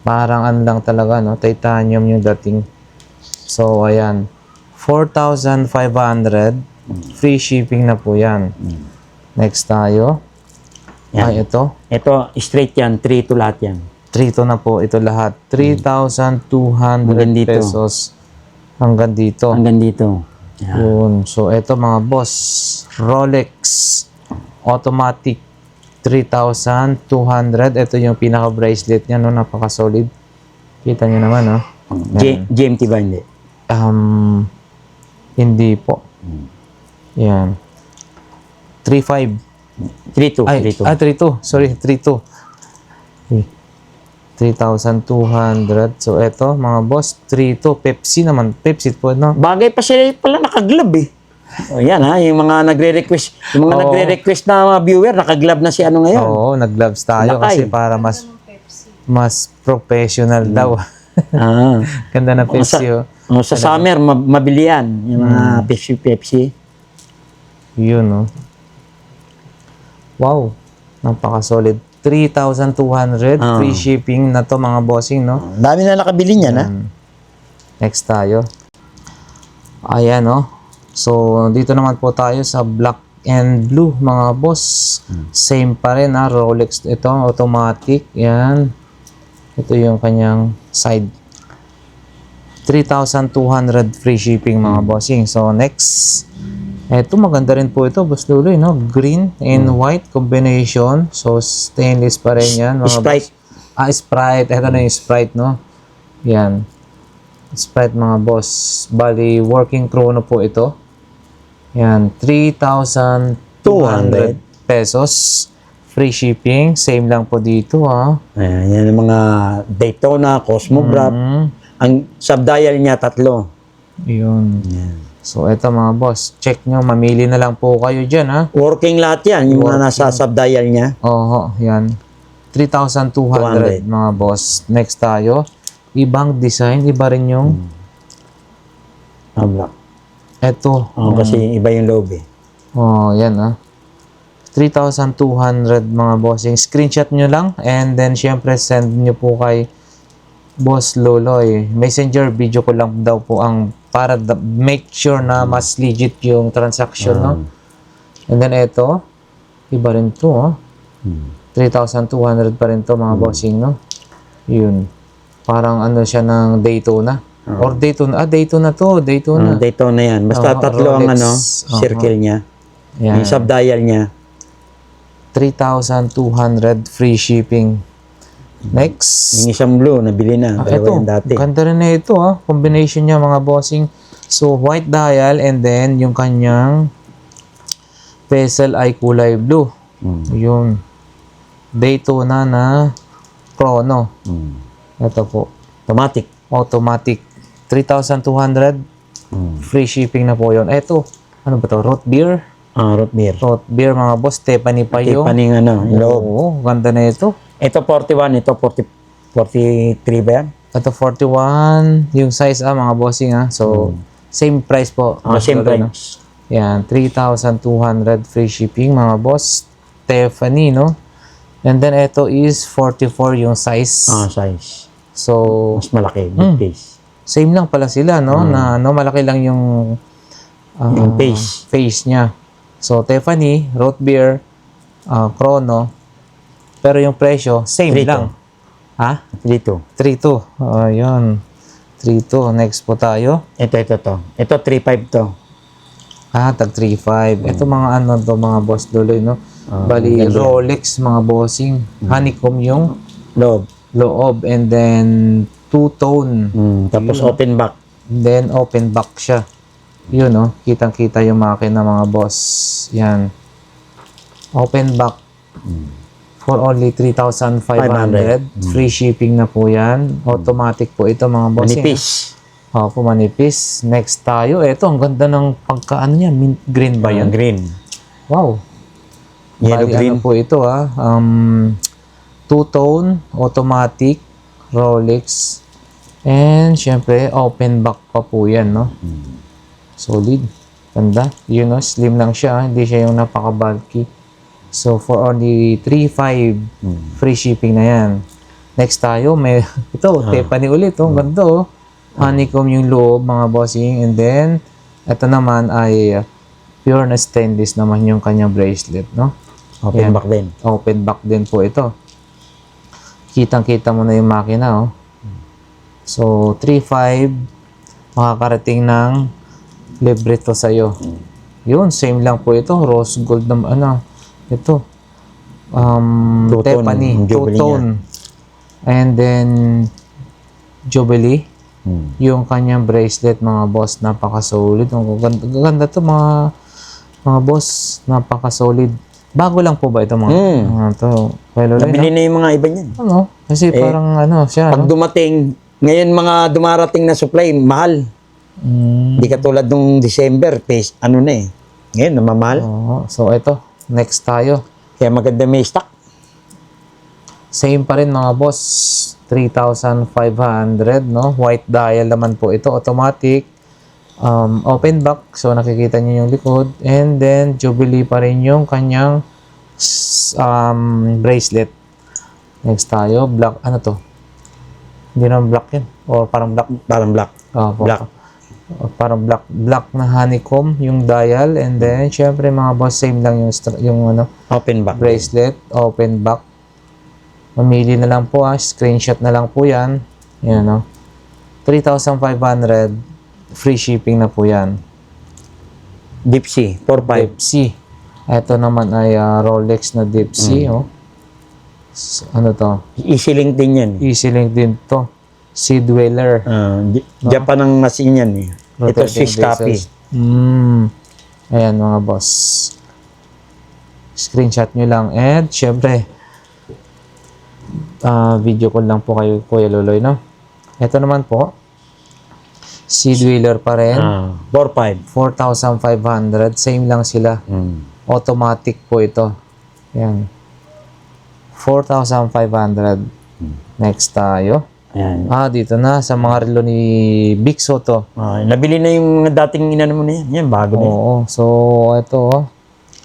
Parang ano lang talaga, no? Titanium yung dating. So, ayan. 4,500. Free shipping na po yan. Next tayo. Yan. Ay, ito. Ito, straight yan. 3 to lahat yan. 3 to na po. Ito lahat. 3,200 Hanggang dito. pesos. Hanggang dito. Hanggang dito. Yan. Yun. So, ito mga boss. Rolex. Automatic. 3,200. Ito yung pinaka-bracelet niya, no? Napaka-solid. Kita nyo naman, no? GMT ba hindi? Hindi po. Yan. 3,500. 3 to. Ay, 3,200. Sorry, 3,200. 3,200. So, eto, mga boss, 3,200. Pepsi naman. Pepsi po, no? Bagay pa sila pala nakaglab eh. O yan ha, yung mga nagre-request, yung mga Oo. nagre-request na mga viewer, nakaglab na si ano ngayon. Oo, nag-gloves tayo Lakay. kasi para mas professional daw. Ganda na Pepsi, oh. Sa summer, mabili yan. Yung mga Pepsi. Yun, no? Wow. Napaka-solid. 3,200. Free shipping na to, mga bossing, no? Dami na nakabili niyan ha. Next tayo. Ayan, no? So, dito naman po tayo sa black and blue, mga boss. Same pa rin, ha? Rolex ito, automatic. Yan. Ito yung kanyang side. 3,200 free shipping, mga bossing. So, next. Ito, maganda rin po ito, Boss Luloy, no? Green and white combination. So, stainless pa rin yan, mga Sprite. boss. Sprite. Ito na yung Sprite, no? Yan. Sprite, mga boss. Bali, working chrono po ito. Yan. 3,200 pesos. Free shipping. Same lang po dito, ha? Ayan, yan ang mga Daytona, Cosmograph. Ang subdial niya, 3. Yun. Yan. So, ito mga boss. Check nyo. Mamili na lang po kayo dyan, ha? Working lahat yan, yung mga nasa subdial niya. Oo, yan. 3,200 mga boss. Next tayo. Ibang design. Iba rin yung Black. ito. Kasi iba yung loob eh. Oh, yan, ha? 3,200 mga bossing. Screenshot nyo lang. And then, syempre, send nyo po kay Boss Loloy. Messenger video ko lang daw po ang para make sure na mas legit yung transaction, no? And then ito, iba rin to, oh. 3,200 pa rin to, mga bossing, no? Yun. Parang ano siya ng Daytona. Or Daytona. Daytona to. Daytona. Daytona yan. Basta tatlo ang Rolex. circle niya. Yan. Yung sub-dial niya. 3,200 free shipping. Next. Yung isang blue, nabili na. Dalawa Ito. yan dati. Ganda rin na ito, combination niya, mga bossing. So, white dial and then yung kanyang bezel ay kulay blue. Yun. Daytona na chrono. Ito po. Automatic. Automatic. 3,200. Free shipping na po yun. Ito. Ano ba to? Root beer? Root beer. Root beer, mga boss. Stephanie pa yung. Tipaning yung loob. Oo, ganda na ito. Ito 41, ito 43 ba yan? Ito 41. Yung size, mga bossing, So, same price po. Same Ano? price. Yan, 3,200 free shipping, mga boss. Stephanie, no? And then, ito is 44 yung size. Size. So, Mas malaki. Big case. same lang pala sila, no? Na, malaki lang yung Yung face. niya. So, Stephanie, root beer, chrono. Pero yung presyo, same 3,200. lang. Ha? 3.2. 3,200. Ayun. 3,200. Next po tayo. Ito to. Ito 3.5 to. Tag 3,500. Ito mga ano to, mga boss duloy, no? Bali, ganda. Rolex, mga bossing. Honeycomb yung Loob. loob. And then, two-tone. Tapos open back. Then, open back siya. Yun, no? Kitang-kita yung makina, mga boss. Yan. Open back. For only 3,500. Free shipping na po yan. Automatic po ito, mga bossing. Manipis. Opo, manipis. Next tayo. Ito, ang ganda ng pagkaano niya. Mint green ba yan? Green. Wow. Yellow Bali, green. ano po ito, two-tone, automatic, Rolex. And, syempre, open back pa po yan, no? Solid. Ganda. Yun, no? Slim lang siya. Hindi siya yung napaka-bulky. So, for only 3,500, free shipping na yan. Next tayo, may ito, Stephanie ulit. Ang ganda, honeycomb yung loob, mga bossing. And then, ito naman ay pure na stainless naman yung kanyang bracelet, no? Open Yan. back din. Open back din po ito. Kitang-kita mo na yung makina, So, 3,500, makakarating ng libre to sa'yo. Yun, same lang po ito. Rose gold na, ito. Two-tone, Stephanie, yung Jubilee two-tone. And then, Jubilee. Yung kanyang bracelet, mga boss, napaka-solid. Ang ganda to, mga boss, napaka-solid. Bago lang po ba ito, mga to? Well, Nabili na yung mga iba niyan. ano? Kasi parang siya, Pag dumating, ngayon mga dumarating na supply, mahal. Hindi katulad nung December, Ngayon, namamahal. So, ito. Next tayo. Kaya maganda may stock. Same pa rin, mga boss. 3,500, no? White dial naman po ito. Automatic. Open back. So, nakikita niyo yung likod. And then, Jubilee pa rin yung kanyang bracelet. Next tayo. Black. Ano to? Hindi naman black yan. O parang black. Parang black. Black. Parang black na honeycomb yung dial. And then, syempre, mga boss, same lang yung Open back. bracelet, open back. Mamili na lang po, screenshot na lang po yan. Yan, 3,500, free shipping na po yan. Deep Sea, 4.5. Dipsy. Ito naman ay Rolex na Dipsy, ano to? Easy link din yan. Easy link din to. Sea Dweller. Japan ang machine yan. Ito Swiss copy. Ayan, mga boss. Screenshot nyo lang. And, syempre, video call lang po kayo, Kuya Loloy, no? Ito naman po, Sea Dweller pa rin. 4.5. 4,500. Same lang sila. Automatic po ito. Ayan. 4,500. Next tayo. Ayan. Dito na. Sa mga relo ni Big Soto. Nabili na yung dating inano mo na yan. Yan, bago na yan. Oo. So, ito,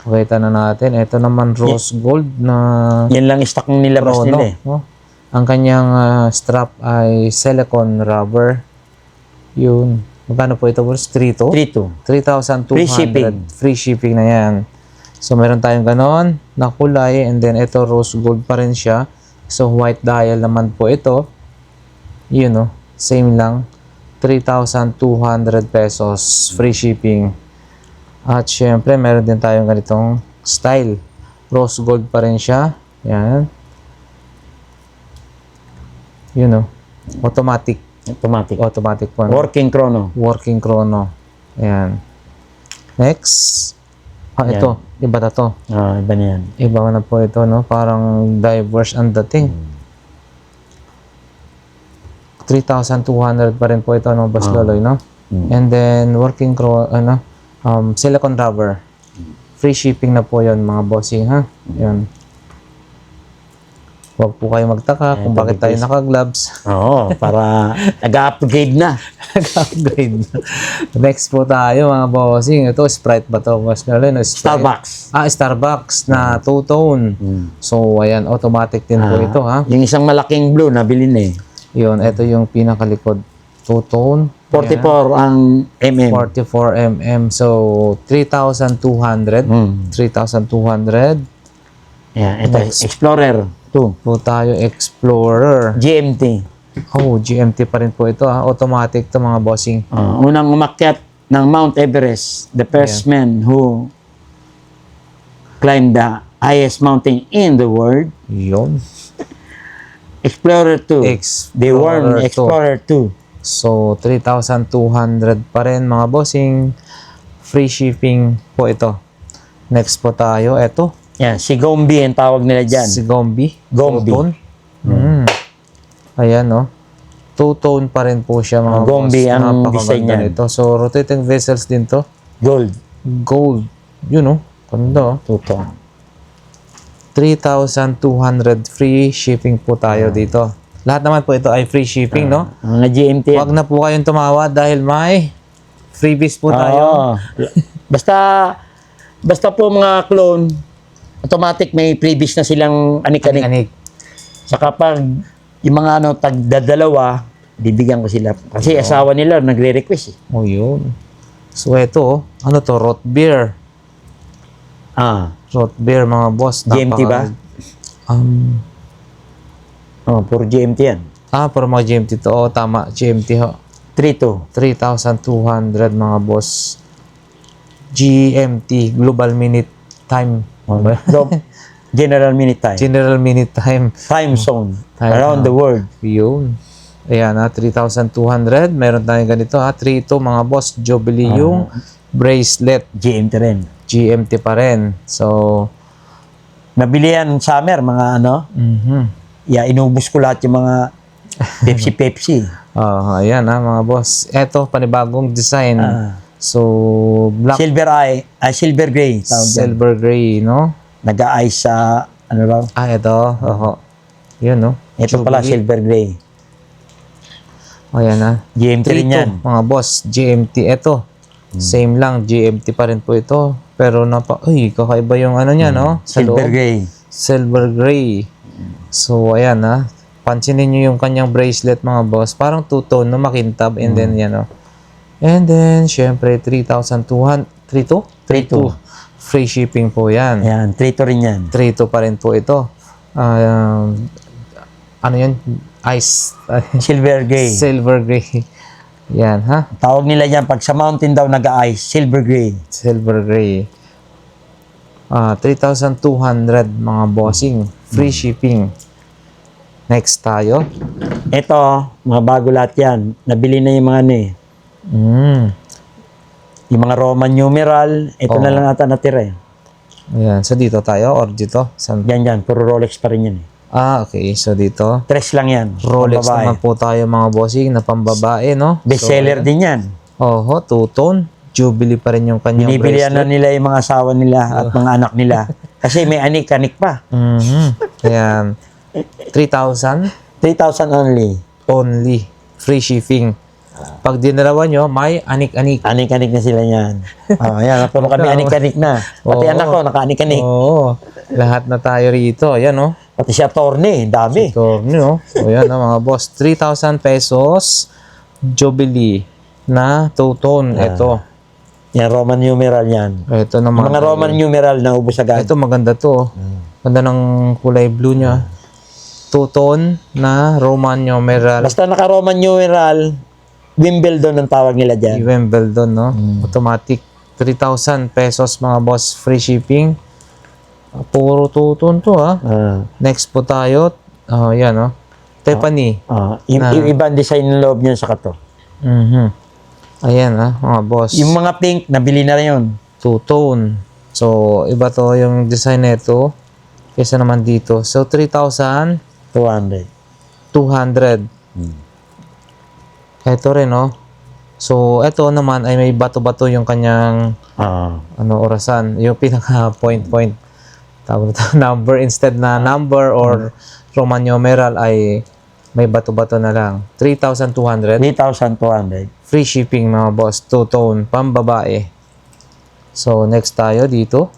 pakita na natin. Ito naman rose gold na Yan lang stock ng nilabas chrono. nila Ang kanyang strap ay silicone rubber. Yun. Magkano po ito? 3,200? 3.2. 3,200. Free shipping. Free shipping na yan. So, meron tayong ganon na kulay. And then, ito rose gold pa rin siya. So, white dial naman po ito. Yun, Same lang. 3,200 pesos. Free shipping. At syempre, meron din tayong ganitong style. Rose gold pa rin siya. Yan. Yun, oh. Automatic. Automatic po. Working chrono. Working chrono. Ayan. Next. Ito. Iba na to. Iba na yan. Iba na po ito, no? Parang diverse ang dating. 3,200 pa rin po ito, no? Boss Loloy, no? And then, working chrono, silicone rubber. Free shipping na po yon mga bossing, ha? Yan. Huwag po kayo magtaka kung bakit tayo naka-gloves. Oo, para nag-upgrade na. Nag-upgrade na. Next po tayo, mga bossing. Ito, Sprite ba ito? Boss Loloy, no? Sprite. Starbucks. Starbucks na two-tone. So, ayan, automatic din po ito, ha? Yung isang malaking blue, nabili na eh. Yun, ito yung pinakalikod. Two-tone. 44 ang mm. 44 mm. So, 3,200. 3,200. Yeah, ito, Explorer 2. Po tayo, Explorer. GMT. Oh, GMT pa rin po ito, ha? Automatic to mga bossing. Unang umakyat ng Mount Everest. The first man who climbed the highest mountain in the world. Yun. Explorer 2. They won Explorer 2. Explorer 2. So, 3,200 pa rin mga bossing. Free shipping po ito. Next po tayo, ito. Yan, si Gombi ang tawag nila dyan. Si Gombi. Gombi. Two-tone. Ayan, no? Two-tone pa rin po siya, mga Gombi boss. ang Napakaganda design niyan. nito. So, rotating vessels din to. Gold. Gold. Yun, no? Ganda, oh. Tuto. 3,200 free shipping po tayo dito. Lahat naman po ito ay free shipping, no? Mga GMT. Huwag na po kayong tumawa dahil may freebies po tayo. Basta po mga clone, automatic may freebies na silang anik-anik. Anik. Saka pag yung mga tagdadalawa, bibigyan ko sila. Kasi asawa nila nagre-request eh. Oh, yun. So, ito, ano to? Root beer. Root beer, mga boss. GMT ba? Puro GMT yan. Para mga GMT to. Oh, tama. GMT ho. 3-2. 3,200 mga boss. GMT, Global Minute Time. General Minute Time. General Minute Time. Time zone. Time, Around the world. Yun. Ayan, 3,200. Meron tayong ganito, 3 ito mga boss. Jubilee yung bracelet. GMT rin. GMT pa rin. So, Nabili yan summer, mga inubos ko lahat yung mga Pepsi. ayan mga boss. Eto, panibagong design. So, black, Silver gray. Tawag dyan. silver gray, no? Nag-a-ice sa, ano raw? Ito. Yun, no? Ito pala, Jubilee. silver gray. Ayan, GMT rin yan. mga boss. GMT. Ito. Same lang. GMT pa rin po ito. Pero kakaiba yung ano niya, no? Sa Silver loob. gray. Silver gray. So, ayan, pansinin nyo yung kanyang bracelet, mga boss. Parang two-tone, no? Makintab. And then, yan, no? And then, syempre, 3,200. 3,200? 3-2. Free shipping po yan. Ayan, 3-2 rin yan. 3,200 pa rin po ito. Ano yun? Ice. Silver gray. Silver gray. Yan, ha? Tawag nila yan, pag sa mountain daw nag-a-ice, silver gray. Silver gray. 3,200 mga bossing. Free shipping. Next tayo. Ito, mga bago lahat yan. Nabili na yung mga yung mga Roman numeral. Ito na lang ata natira eh. Ayan. So, dito tayo or dito? Yan. Puro Rolex pa rin yan eh. Okay. So, dito. Tres lang yan. Rolex Pambabae. naman po tayo mga bossing na pambabae, no? Bestseller din yan. Two-tone. Jubilee pa rin yung kanyang Binibilihan na bracelet. nila yung mga asawa nila at mga anak nila. Kasi may anik-anik pa. Ayan. 3,000 3,000 only. only. Free shipping. Pag dinarawan nyo, may anik-anik. Anik-anik na sila yan. Ayan, puro kami anik-anik na. Pati Oo. anak ko, naka-anik-anik. Oo. Lahat na tayo rito. Ayan, no? Pati si attorney, dami. So, no? O yan, no, mga boss. 3,000 pesos. Jubilee na two-tone. Ito. Yan, Roman numeral yan. Ito naman. Mga Roman numeral na ubos agad. Ito, maganda to. Ganda ng kulay blue niya. Two-tone na Roman numeral. Basta naka-Roman numeral, Wimbledon ang tawag nila dyan. Wimbledon, no? Automatic. 3,000 pesos mga boss. Free shipping. Puro tuton to, ha? Next po tayo. Yan, no? Tiffany. Ibang design ng loob niyan sa kato. Ayan, ha? Mga boss. Yung mga pink, nabili na rin yun. Two-tone. So, iba to yung design nito. Kesa naman dito. So, 3,200. 200. Ito rin, no? So, ito naman ay may bato-bato yung kanyang orasan. Yung pinaka point. Tawag ito, number instead na number or Roman numeral ay may bato-bato na lang. 3,200. 3,200. Free shipping mga boss. Two-tone. Pambabae. So, next tayo dito.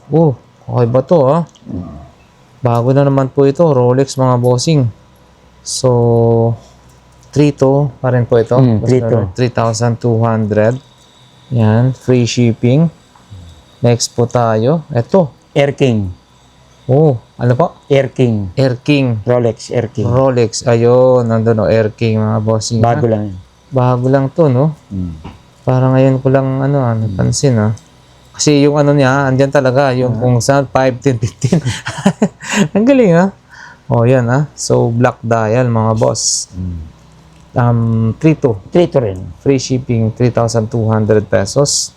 Okay ba to, ha? Bago na naman po ito. Rolex mga bossing. So, 3,200 pa rin po ito. 3,200. Yan. Free shipping. Next po tayo. Ito. Air King. Ano po? Air King. Air King. Rolex Air King. Rolex. Ayun. Nandun, Air King mga bossing. Bago lang yun. Bago lang to, no? Parang ngayon ko lang, napansin, ha? Kasi yung niya, andyan talaga. Yung kung saan, 5, 10, 15. Ang galing, ha? Yan, ha? So, black dial, mga boss. 3,200. 3 rin. Free shipping, 3,200 pesos.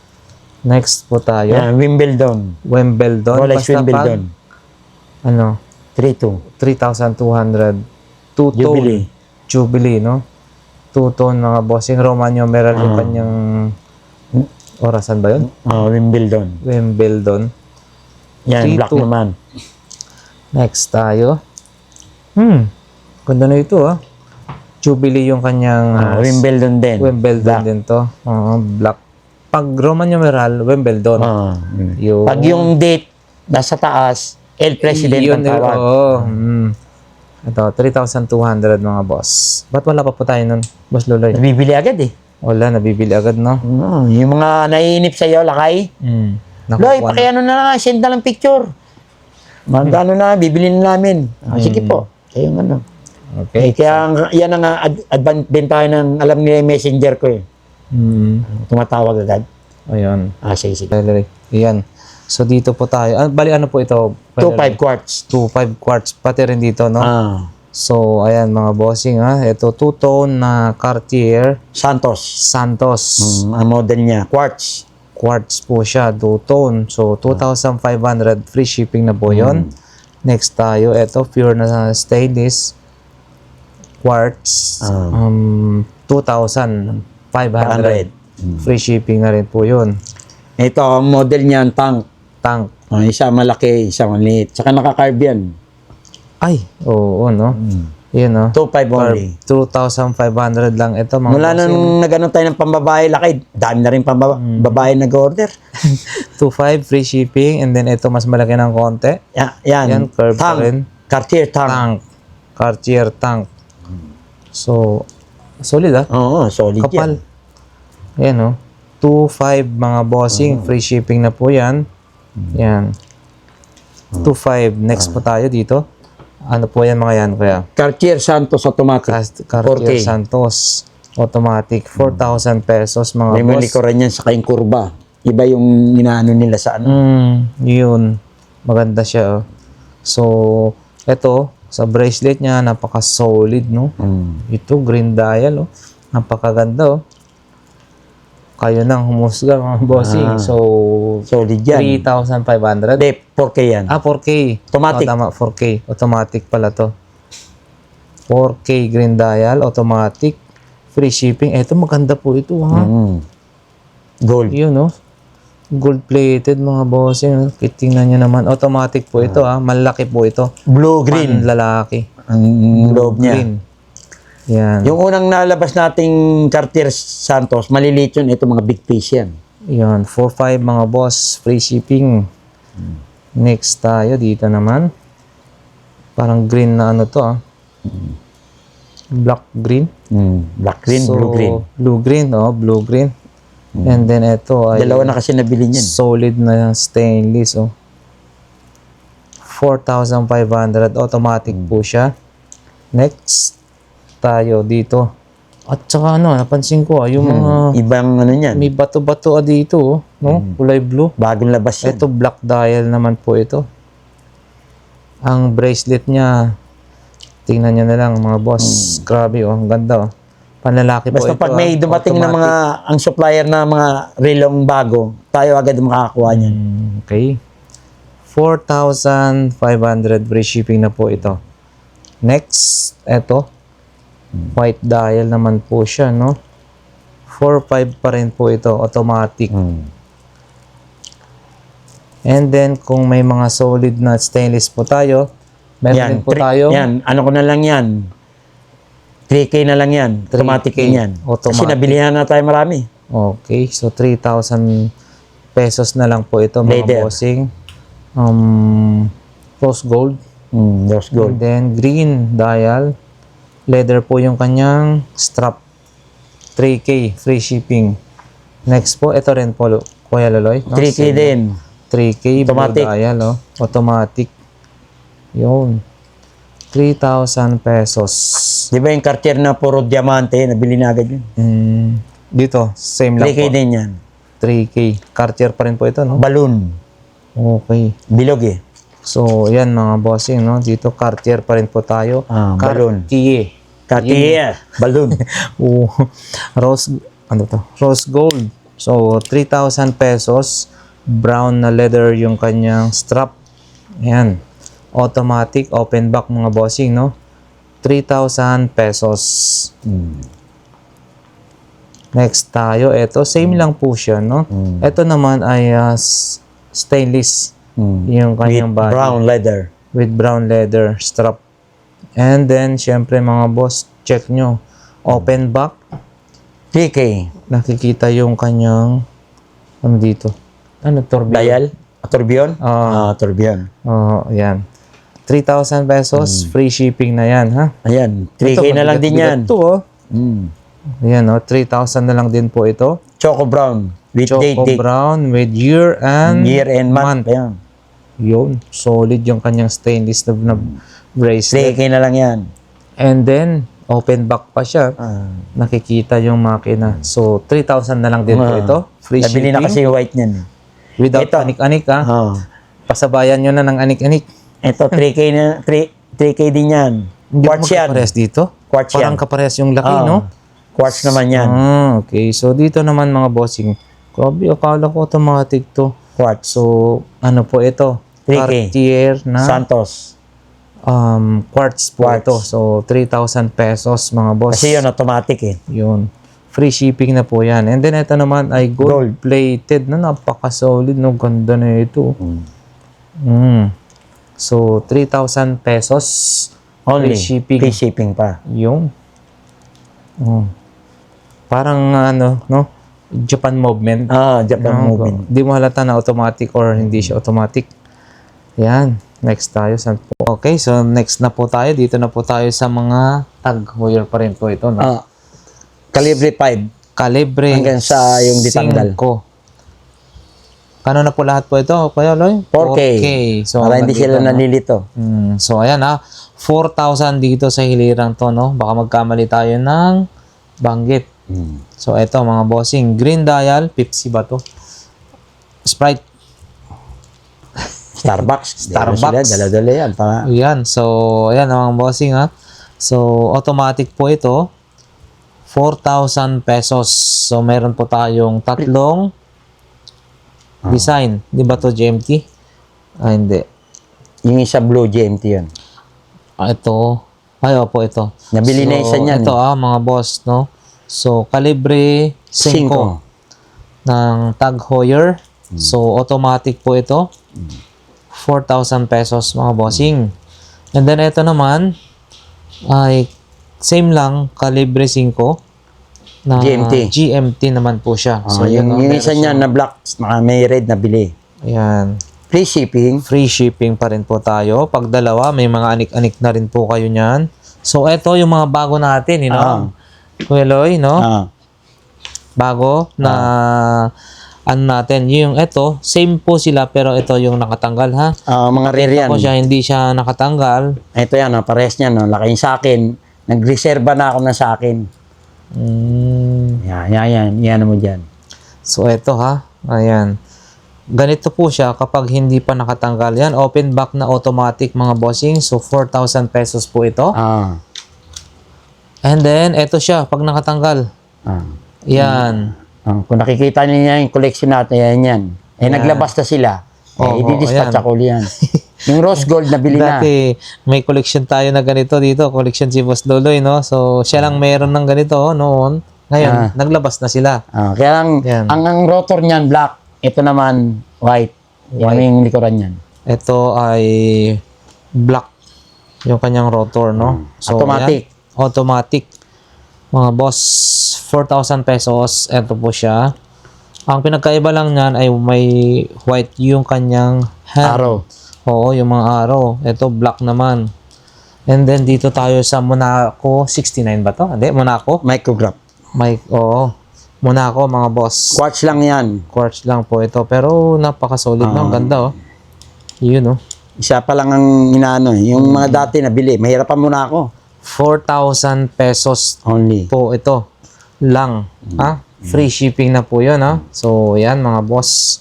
Next po tayo. Yan, Wimbledon. Wimbledon. Rolex Basta Wimbledon. 3,200. 3,200. Two-tone. Jubilee, no? Two-tone, mga bossing. Roman numeral yung kanyang orasan ba yun? Wimbledon. Wimbledon. Yan, black 3,200. naman. Next tayo. Ganda na ito, ha? Jubilee yung kanyang Wimbledon din. Wimbledon din to. Black. Pag Roman numeral, Wimbledon. Pag yung date nasa taas, El Presidente ang tawag. Ito, 3,200 mga boss. Ba't wala pa po tayo nun, Boss Luloy? Nabibili agad eh. Wala, nabibili agad, no? Yung mga naiinip sa'yo, lakay. Loy, pakiano na lang, send na lang picture. Magkano na, bibili na namin. Sige po. Yung Okay. Kaya yan ang advantage ng alam nila yung messenger ko eh. Tumatawag agad. Ayun. Sige. Ayan. So, dito po tayo. Bali, ano po ito? 2.5 quarts. 2.5 quarts. Pati rin dito, no? So, ayan mga bossing, ha? Ito, two-tone na Cartier Santos. Ang model niya. Quartz. Quartz po siya, two-tone. So, 2,500. Free shipping na po yun. Next tayo, ito, pure na stainless. Quartz. 2,500. Free shipping na rin po yun. Ito, ang model niya, tank. Isa malaki, isa maliit. Saka naka-carb yan. Ay, oo, no? Yun, no? 2.5 only. 2,500 lang ito, mga Mula bossing. nung nag-ano tayo ng pambabae, laki. Dami na rin pambabae nag-order. 2,500 free shipping, and then ito mas malaki ng konti. Yan. Curve pa rin. Cartier tank. Cartier tank. So, solid, ha? Oo, solid Kapal. yan. Yan, no? 2,500 mga bossing. Free shipping na po yan. Yan. 2,500. Next po tayo dito. Ano po yan mga yan, kuya? Cartier Santos automatic. Cartier 4K. Santos automatic. 4,000 pesos mga May boss. likuran yan sa kayong kurba. Iba yung inaano nila sa ano. Yun. Maganda siya. Oh. So, ito, sa bracelet niya, napaka-solid, no? Ito, green dial, oh. Napakaganda, oh. Kayo nang humusga, mga bossing. So, solid yan. 3,500. Hindi, 4K yan. 4K. Automatic. Tama, 4K. Automatic pala to. 4K green dial, automatic. Free shipping. Ito, maganda po ito, ha? Gold. Yun, no? Gold-plated, mga bossing. Tingnan nyo naman. Automatic po ito, ha? Malaki po ito. Blue-green. Lalaki. Ang loob niya. Green. Yan. Yung unang nalabas nating Cartier Santos, maliliit yun. Ito mga big piece yan. Yan. 4,500 mga boss. Free shipping. Next tayo. Dito naman. Parang green na ano to, ha? Black green. Black green, So, blue green. Blue green, oh. Blue green. And then ito ay Dalawa na kasi nabili niyan. solid na stainless, oh. 4,500 automatic po siya. Next tayo dito. At saka ano, napansin ko yung mga Ibang ano yan. may bato-bato dito, no? Kulay blue. Bagong labas yan. Ito black dial naman po ito. Ang bracelet niya, tingnan niyo na lang mga boss. Grabe ang ganda Panlalaki po Basta ito. pag may dumating na mga, ang supplier na mga relong bago, tayo agad makakakuha niyan. Okay. 4,500 free shipping na po ito. Next, ito. White dial naman po siya, no? 4,500 pa rin po ito, automatic. And then, kung may mga solid na stainless po tayo, meron din po tayo. Yan, ano ko na lang yan. 3K na lang yan. Automatic 3K. din yan. Kasi Automatic. nabilihan na tayo marami. Okay, so 3,000 pesos na lang po ito, mga Leather. bossing. Rose gold. Rose gold. And then, green dial. Leather po yung kanyang strap. 3K, free shipping. Next po, ito rin po, Kuya Loloy. No? 3K Same din. 3K, Automatic. blue dial, automatic. Yun. 3,000 pesos. Di ba yung Cartier na puro diamante, nabili na agad yun. Dito, same lang 3K po. din yan. 3K. Cartier pa rin po ito, no? Balloon. Okay. Bilog eh. So, yan mga bossing, no? Dito, Cartier pa rin po tayo. Balloon. Cartier. Cartier. Balloon. Oo. Rose gold. So, 3,000 pesos. Brown na leather yung kanyang strap. Ayan. Automatic, open back mga bossing, no? 3,000 pesos. Next tayo. Ito, same lang po siya, no? Ito naman ay stainless. Yung kanyang With body. brown leather. With brown leather strap. And then, syempre mga boss, check nyo. Open back. 3K. Nakikita yung kanyang, ano dito? Ano, tourbillon? Dial. Tourbillon? Tourbillon. Yan. 3,000 pesos, free shipping na yan, ha? Ayan. 3K Ito, na lang din yan. Ito, Ayan, 3,000 na lang din po ito. Choco brown. With date. Choco brown with year and month. Ayan. Yun, solid yung kanyang stainless na bracelet. 3K na lang yan. And then, open back pa siya. Nakikita yung makina. So, 3,000 na lang din po ito. Free Nabili shipping. na kasi yung white niyan. Without Ito. anik-anik, ha? Pasabayan nyo na ng anik-anik. Ito, 3K na, 3K din yan. Hindi Quartz yan. kaparehas dito. Quartz Parang yan. kaparehas yung laki, no? Quartz naman yan. Okay. So, dito naman mga bossing. Grabe, akala ko automatic to. Quartz. So, ano po ito? 3K. Cartier na Santos. quartz po Quartz. ito. So, 3,000 pesos mga boss. Kasi yun, automatic eh. Yun. Free shipping na po yan. And then, ito naman ay gold-plated na napaka-solid. No? Ganda na ito. So, 3,000 pesos. Only. Free shipping. Free shipping pa. Yung. Parang ano, no? Japan movement. Japan No, movement. Di mo halata na automatic or hindi siya automatic. Yan. Next tayo. Saan po? Okay, so next na po tayo. Dito na po tayo sa mga tag heuer pa rin po ito. No? Calibre 5. Calibre Hanggang sa yung ditanggal. 5. Kano na po lahat po ito? Kuya Loy? 4K. So, Para hindi nandito, sila no? nalilito. So, ayan 4,000 dito sa hilirang to, no? Baka magkamali tayo ng banggit. So, ito mga bossing. Green dial, Pepsi ba to? Sprite. Starbucks. Starbucks. Dala-dala yan. Ayan. So, ayan mga bossing, ha? So, automatic po ito. 4,000 pesos. So, meron po tayong tatlong design. Di ba to GMT? Hindi. Yung isa blue GMT yan. Ito. Ay, opo, ito. Nabili na isa niyan. Ito, mga boss, no? So, calibre 5 ng Tag Heuer. So, automatic po ito. 4,000 pesos, mga bossing. And then, ito naman, ay same lang, calibre 5 na GMT naman po siya. So, yung isa niyan na black, may red na bili. Ayan. Free shipping. Free shipping pa rin po tayo. Pag dalawa, may mga anik-anik na rin po kayo niyan. So, ito yung mga bago natin, you know? Kuya Loy, no? Bago na ano natin. Yung ito, same po sila pero ito yung nakatanggal, ha? Mga rare yan. Ako siya, hindi siya nakatanggal. Ito yan, parehas niyan. Laki sa akin. Nagreserba na ako na sa akin. Yan mo dyan. So, ito ha. Ayan. Ganito po siya kapag hindi pa nakatanggal. Yan, open back na automatic mga bossing. So, 4,000 pesos po ito. And then, ito siya pag nakatanggal. Yan. Kung nakikita niyo yung collection natin, yan. Naglabas na sila. I-dispatch ayan. ako yan. Yung rose gold na bili na. Dati, may collection tayo na ganito dito. Collection si Boss Loloy, no? So, siya lang meron ng ganito noon. Ngayon, naglabas na sila. Kaya lang, Yan. ang rotor niyan, black. Ito naman, white. Yan yung likuran niyan. Ito ay black yung kanyang rotor, no? So, Automatic. Ayan, automatic. Mga boss, 4,000 pesos. Ito po siya. Ang pinagkaiba lang niyan ay may white yung kanyang hand. Arrow. Oo, yung mga arrow. Ito, black naman. And then, dito tayo sa Monaco 69 ba to? Hindi, Monaco. Micrograph. Monaco, mga boss. Quartz lang yan. Quartz lang po ito. Pero, napaka-solid na. Ang ganda, oh. Yun, oh. Isa pa lang ang inaano. Yung mga dati nabili, mahirapan muna ako. 4,000 pesos Only. po ito. Lang. Ha? Free shipping na po yun, ha? So, yan, mga boss.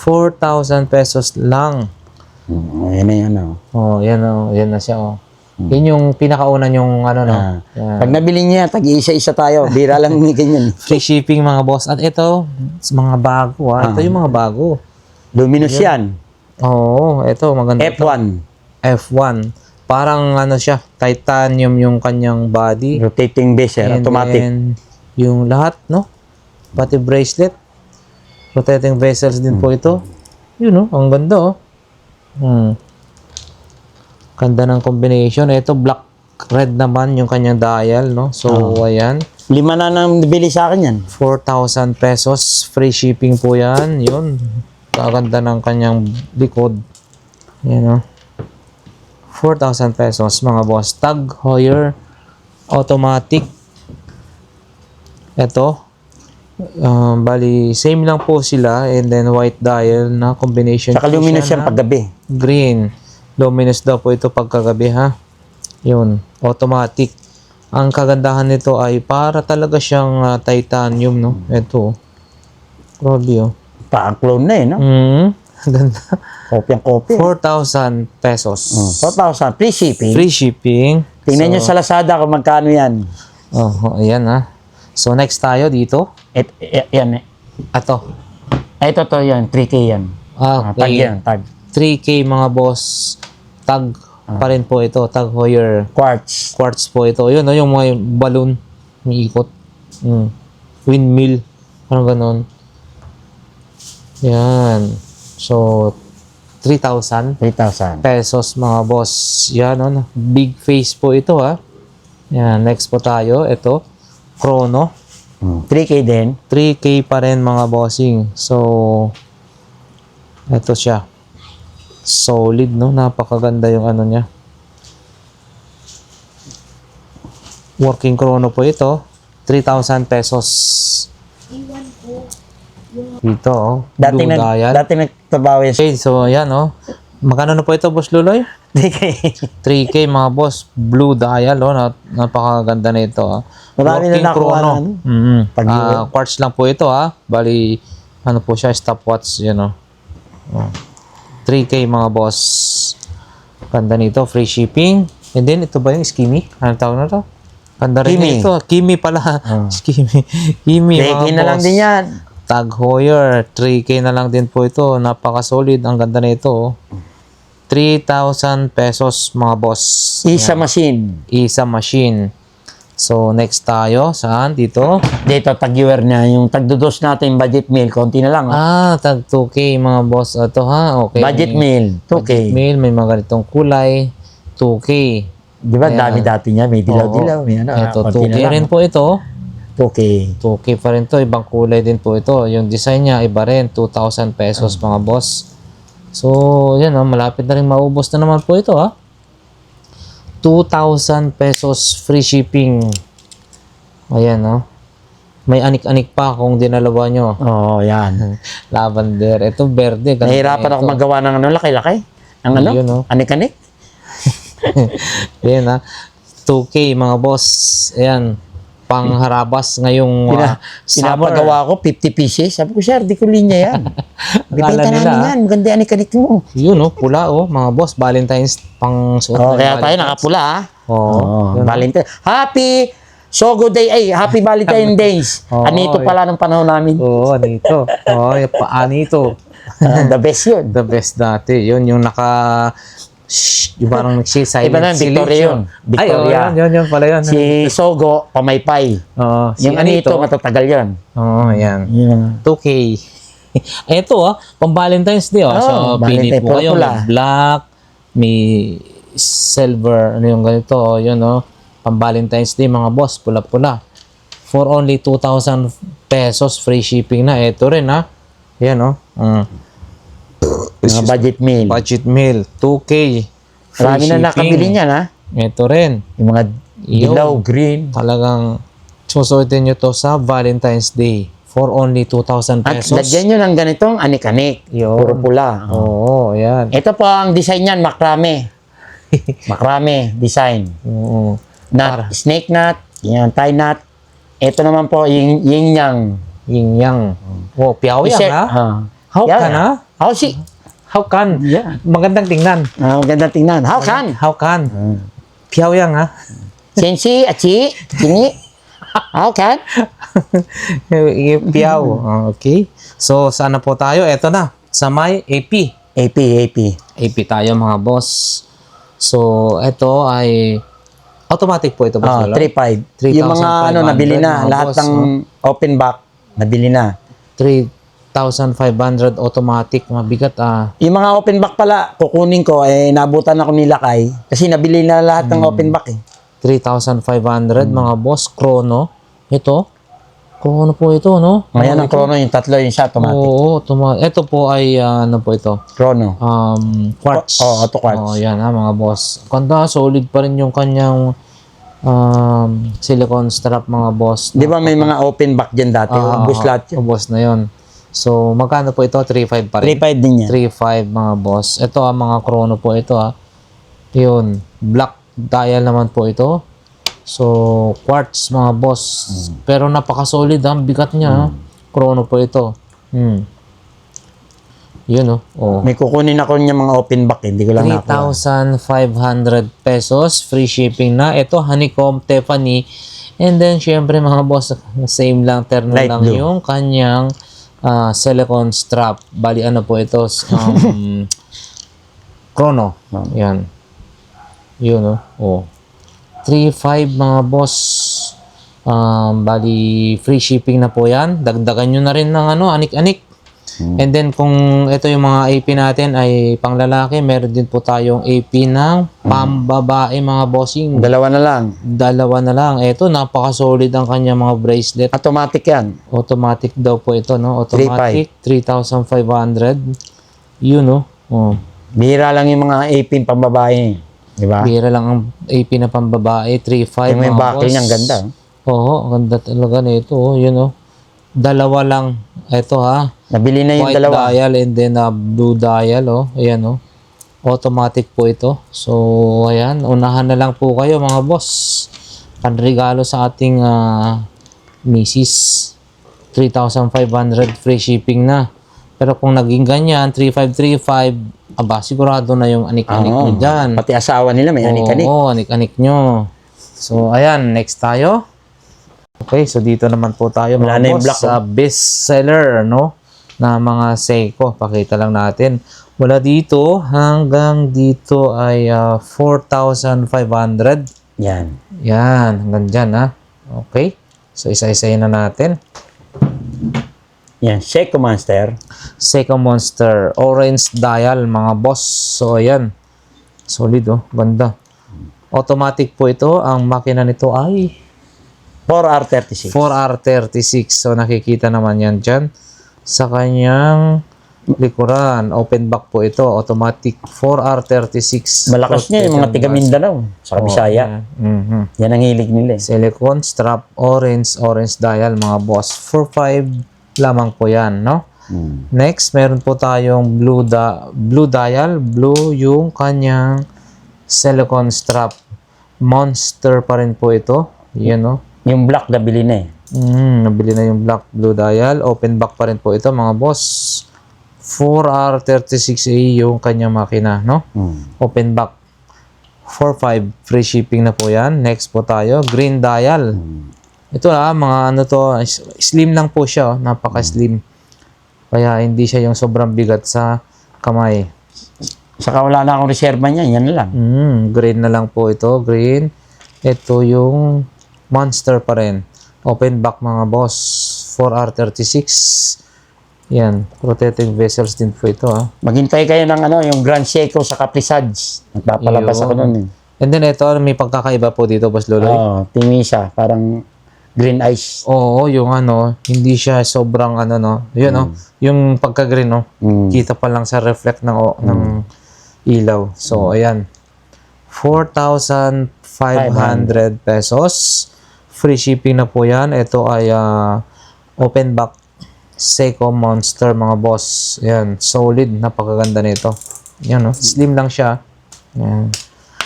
4,000 pesos lang. Yan na yan. Yan na siya, oh. Yun yung pinakauna yung ano, no? Yan. Pag nabili niya, tag-isa-isa tayo. Bira lang ni ganyan. Free shipping, mga boss. At ito, mga bago, ha? Ito yung mga bago. Luminous yan. Oo, ito, maganda. F1. F1. Parang ano siya, titanium yung kanyang body. Rotating bezel, And automatic. then, yung lahat, no? Pati bracelet. Rotating bezels din po ito. Yun, no? Ang ganda, oh. Ganda ng combination. Ito, black red naman yung kanyang dial, no? So, ayan. 5 na nang nabili sa akin yan. 4,000 pesos. Free shipping po yan. Yun. Kaganda ng kanyang likod. Yan, no? 4,000 pesos, mga boss. Tag Heuer automatic. Ito. Bali, same lang po sila. And then, white dial na combination. Saka po luminous siya yan na paggabi. green. Luminous daw po ito pagkagabi, ha? Yun. Automatic. Ang kagandahan nito ay para talaga siyang titanium, no? Ito. Grabe, oh. Parang clone na no? Ganda. Kopyang-kopya. 4,000 pesos. 4,000. Free shipping. Free shipping. Tingnan nyo sa Lazada kung magkano yan. Oh, ayan, ha? So, next tayo dito. Yan. Ato. Ito to yan. 3K yan. Tag Okay. yan. Tag. 3K, mga boss. Tag pa rin po ito. Tag Heuer. Quartz. Quartz po ito. Yun, no, yung mga balloon. May ikot. Windmill. Parang ganon. Yan. So, 3,000 3,000. pesos, mga boss. Yan, no? Big face po ito, ha? Yan. Next po tayo. Ito. Chrono. 3K din. 3K pa rin, mga bossing. So, ito siya. Solid, no? Napakaganda yung ano niya. Working chrono po ito. 3,000 pesos. Dito, oh. Dati Blue dial. nagtrabaho yan. Okay, so yan, oh. Magkano na po ito, Boss Luloy? 3K. 3K, mga boss. Blue dial, oh. Napakaganda na ito, ah. Marami na Working nakuha chrono. na, ano? Quartz lang po ito, ha. Bali, ano po siya, stopwatch, yan, oh. 3K, mga boss. Ganda nito, free shipping. And then, ito ba yung Skimmy? Ano tawag na to? Ganda rin Kimi. ito. Kimi pala. Skimmy. Kimi, 3K mga na lang boss. din yan. Tag Heuer. 3K na lang din po ito. Napaka-solid. Ang ganda na ito, oh. 3,000 pesos, mga boss. Isa machine. Isa machine. So, next tayo. Saan? Dito? Dito, tag-viewer na. Yung tagdudos natin, budget meal, konti na lang. Tag 2K, mga boss. Ito, ha? Okay. Budget meal, 2K. Budget meal. May mga ganitong kulay. 2K. Di ba, dami dati niya. May dilaw-dilaw. May ano, Ito, konti 2K na lang. rin po ito. 2K. 2K pa rin to. Ibang kulay din po ito. Yung design niya, iba rin. 2,000 pesos, mga boss. So, yan, malapit na rin maubos na naman po ito, ha? 2,000 pesos free shipping. Ayan, no? May anik-anik pa kung dinalawa nyo. Oo, yan. Lavender. Ito, verde. Ganda Nahirapan ito. ako magawa ng ano, laki-laki. Ang ano? Yun, no? Anik-anik. Ayan, ha? 2K, mga boss. Ayan. pangharabas ngayong summer. Pinapagawa ko 50 pieces. Sabi ko, sir, di ko linya yan. Akala Bibenta nila, namin yan. Maganda yan ikanik mo. Yun, pula, mga boss. Valentine's pang suot. Oh, ng kaya tayo Valentine's. nakapula, ha? Oo. Yun, Valentine. Happy Sogo Day. Ay, Happy Valentine Days. Oo, Anito pala ng panahon namin. Oo, anito. Oo, paanito. The best yun. The best dati. Yun, yung yung parang silent Iba na, Victoria yun. Victoria. Ay, yun pala yun. Si Sogo, pamaypay. Oo, si Yung Anito, matatagal yun. Oo, yan. Yeah. 2K. Ay, ito pang Valentine's Day. So, pili Valentine, po kayo. pula. May black, may silver, ano yung ganito. Yun, pang Valentine's Day, mga boss. Pula-pula. For only 2,000 pesos, free shipping na. Ito rin, ha. Yan, Mga budget meal. budget meal, 2K. Free Marami na nakabili niyan, ha? Ito rin. Yung mga dilaw, green. Talagang susuotin nyo to sa Valentine's Day for only 2,000 At pesos. lagyan nyo ng ganitong anik-anik. Yun. Puro pula. Oo, yan. Ito po ang design niyan, makrame. Makrame design. Oo. Nut, snake nut, yan, tie nut. Ito naman po, yin yang. Yin yang. Oh, piao yang, ha? How Yeah. can, ha? How can? Yeah. Magandang tingnan. Magandang tingnan. How can? How can? Piao yang, ha? Sensi, achi, kini. How can? Piao. Okay. So, saan na po tayo? Ito na. Sa may AP. AP. AP tayo, mga boss. So, ito ay automatic po ito, boss. 3.5. Yung mga 3,500 nabili na. mga Lahat boss, ng open back, nabili na. 3,500 automatic. Mabigat, Yung mga open back pala, kukunin ko, nabutan ako ni Lakay. Kasi nabili na lahat ng open back, 3,500 mga boss. Chrono. Ito. Chrono po ito, no? Ngayon ang chrono, yung tatlo, yung siya, automatic. Oo, ito po ay, ano po ito? Chrono. Quartz. Auto quartz. Oh, yan mga boss. Ganda, solid pa rin yung kanyang silicone strap, mga boss. Di ba may mga open back dyan dati? Ubus lahat yun. Ubos na yun. So, magkano po ito? 3,500 pa rin. 3.5 din yan. 3,500 mga boss. Ito mga chrono po ito, Yun. Black dial naman po ito. So, quartz mga boss. Pero napaka-solid, ang bigat niya. Chrono po ito. Yun, May kukunin ako niya mga open back, hindi ko lang nakuha. 3,500 pesos. Free shipping na. Ito, honeycomb, Tiffany. And then, syempre mga boss, same lang, terno Light lang blue. yung kanyang silicone strap. Bali, ano po ito? Chrono. Yan. Yun, 3,500 mga boss. Bali, free shipping na po yan. Dagdagan nyo na rin ng anik-anik. And then, kung ito yung mga AP natin ay pang lalaki, meron din po tayong AP ng pambabae, mga bossing. Dalawa na lang. Dalawa na lang. Ito, napaka-solid ang kanya mga bracelet. Automatic yan. Automatic daw po ito, no? Automatic, 3,500. Yun, Bihira lang yung mga 18 pambabae. Di ba? Bira lang ang AP na pambabae, 3,500 Yung may mga buckle boss. niyang ganda. Oo, ganda talaga nito. Yun, dalawa lang. Ito, Nabili na yung white dalawa. dial and then blue dial, Ayan, automatic po ito. So, ayan. Unahan na lang po kayo, mga boss. Panregalo sa ating misis. 3,500 free shipping na. Pero kung naging ganyan, 3,535, sigurado na yung anik-anik nyo dyan. Pati asawa nila may anik-anik. Oo, anik-anik nyo. So, ayan. Next tayo. Okay, so dito naman po tayo, Wala mga na yung boss, black, sa best seller, na mga Seiko. Pakita lang natin. Mula dito hanggang dito ay 4,500. Yan. Yan, hanggang dyan, Okay. So, isa-isayin na natin. Yan. Seiko Monster. Seiko Monster. Orange dial, mga boss. So, ayan. Solid, ganda. Automatic po ito. Ang makina nito ay 4R36. 4R36. So, nakikita naman yan dyan. Sa kanyang likuran. Open back po ito. Automatic 4R36. Malakas niya yung mga tiga Mindanao. Sa Bisaya. Yan ang hilig nila. Silicone strap. Orange dial, mga boss. 4,500 lamang po yan, Next, meron po tayong blue dial. Blue yung kanyang silicone strap. Monster pa rin po ito. Yan, Yung black, nabili na eh. Nabili na yung black blue dial. Open back pa rin po ito mga boss. 4R36A yung kanyang makina, no? Open back. 4.5 free shipping na po yan. Next po tayo, green dial. Ito mga ano to, slim lang po siya, napaka-slim. Kaya hindi siya yung sobrang bigat sa kamay. Saka wala na akong reserva niya, yan na lang. Green na lang po ito, green. Ito yung monster pa rin. Open back mga boss. 4R36. Yan, protecting vessels din po ito Maghintay kayo ng yung Grand Seiko sa Caprisage. Nagpapalabas Yun. ako nun eh. And then ito, may pagkakaiba po dito, Boss Loloy. Tingisa, parang green ice. Oo, yung hindi siya sobrang yun yung pagka-green kita pa lang sa reflect ng ilaw. So, ayan. 4,500 pesos. Free shipping na po yan. Ito ay open back Seiko Monster mga boss. Ayan, solid. Napakaganda nito. Yan, slim lang siya. Ayan.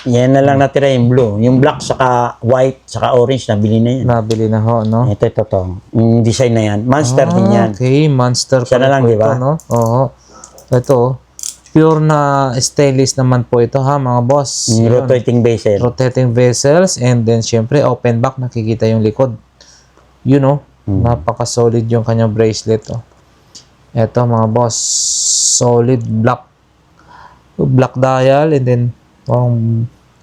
Yan na lang natira yung blue. Yung black, saka white, saka orange, nabili na yan. Nabili na ho, no? Ito. Yung design na yan. Monster din yan. Okay, Monster Siya na lang, po di ba? ito, no? Oo. Ito, pure na stainless naman po ito, mga boss. Yung Yun. rotating bezel. Rotating vessels, and then, syempre, open back, nakikita yung likod. Napaka-solid yung kanyang bracelet, Ito, mga boss, solid black dial, and then,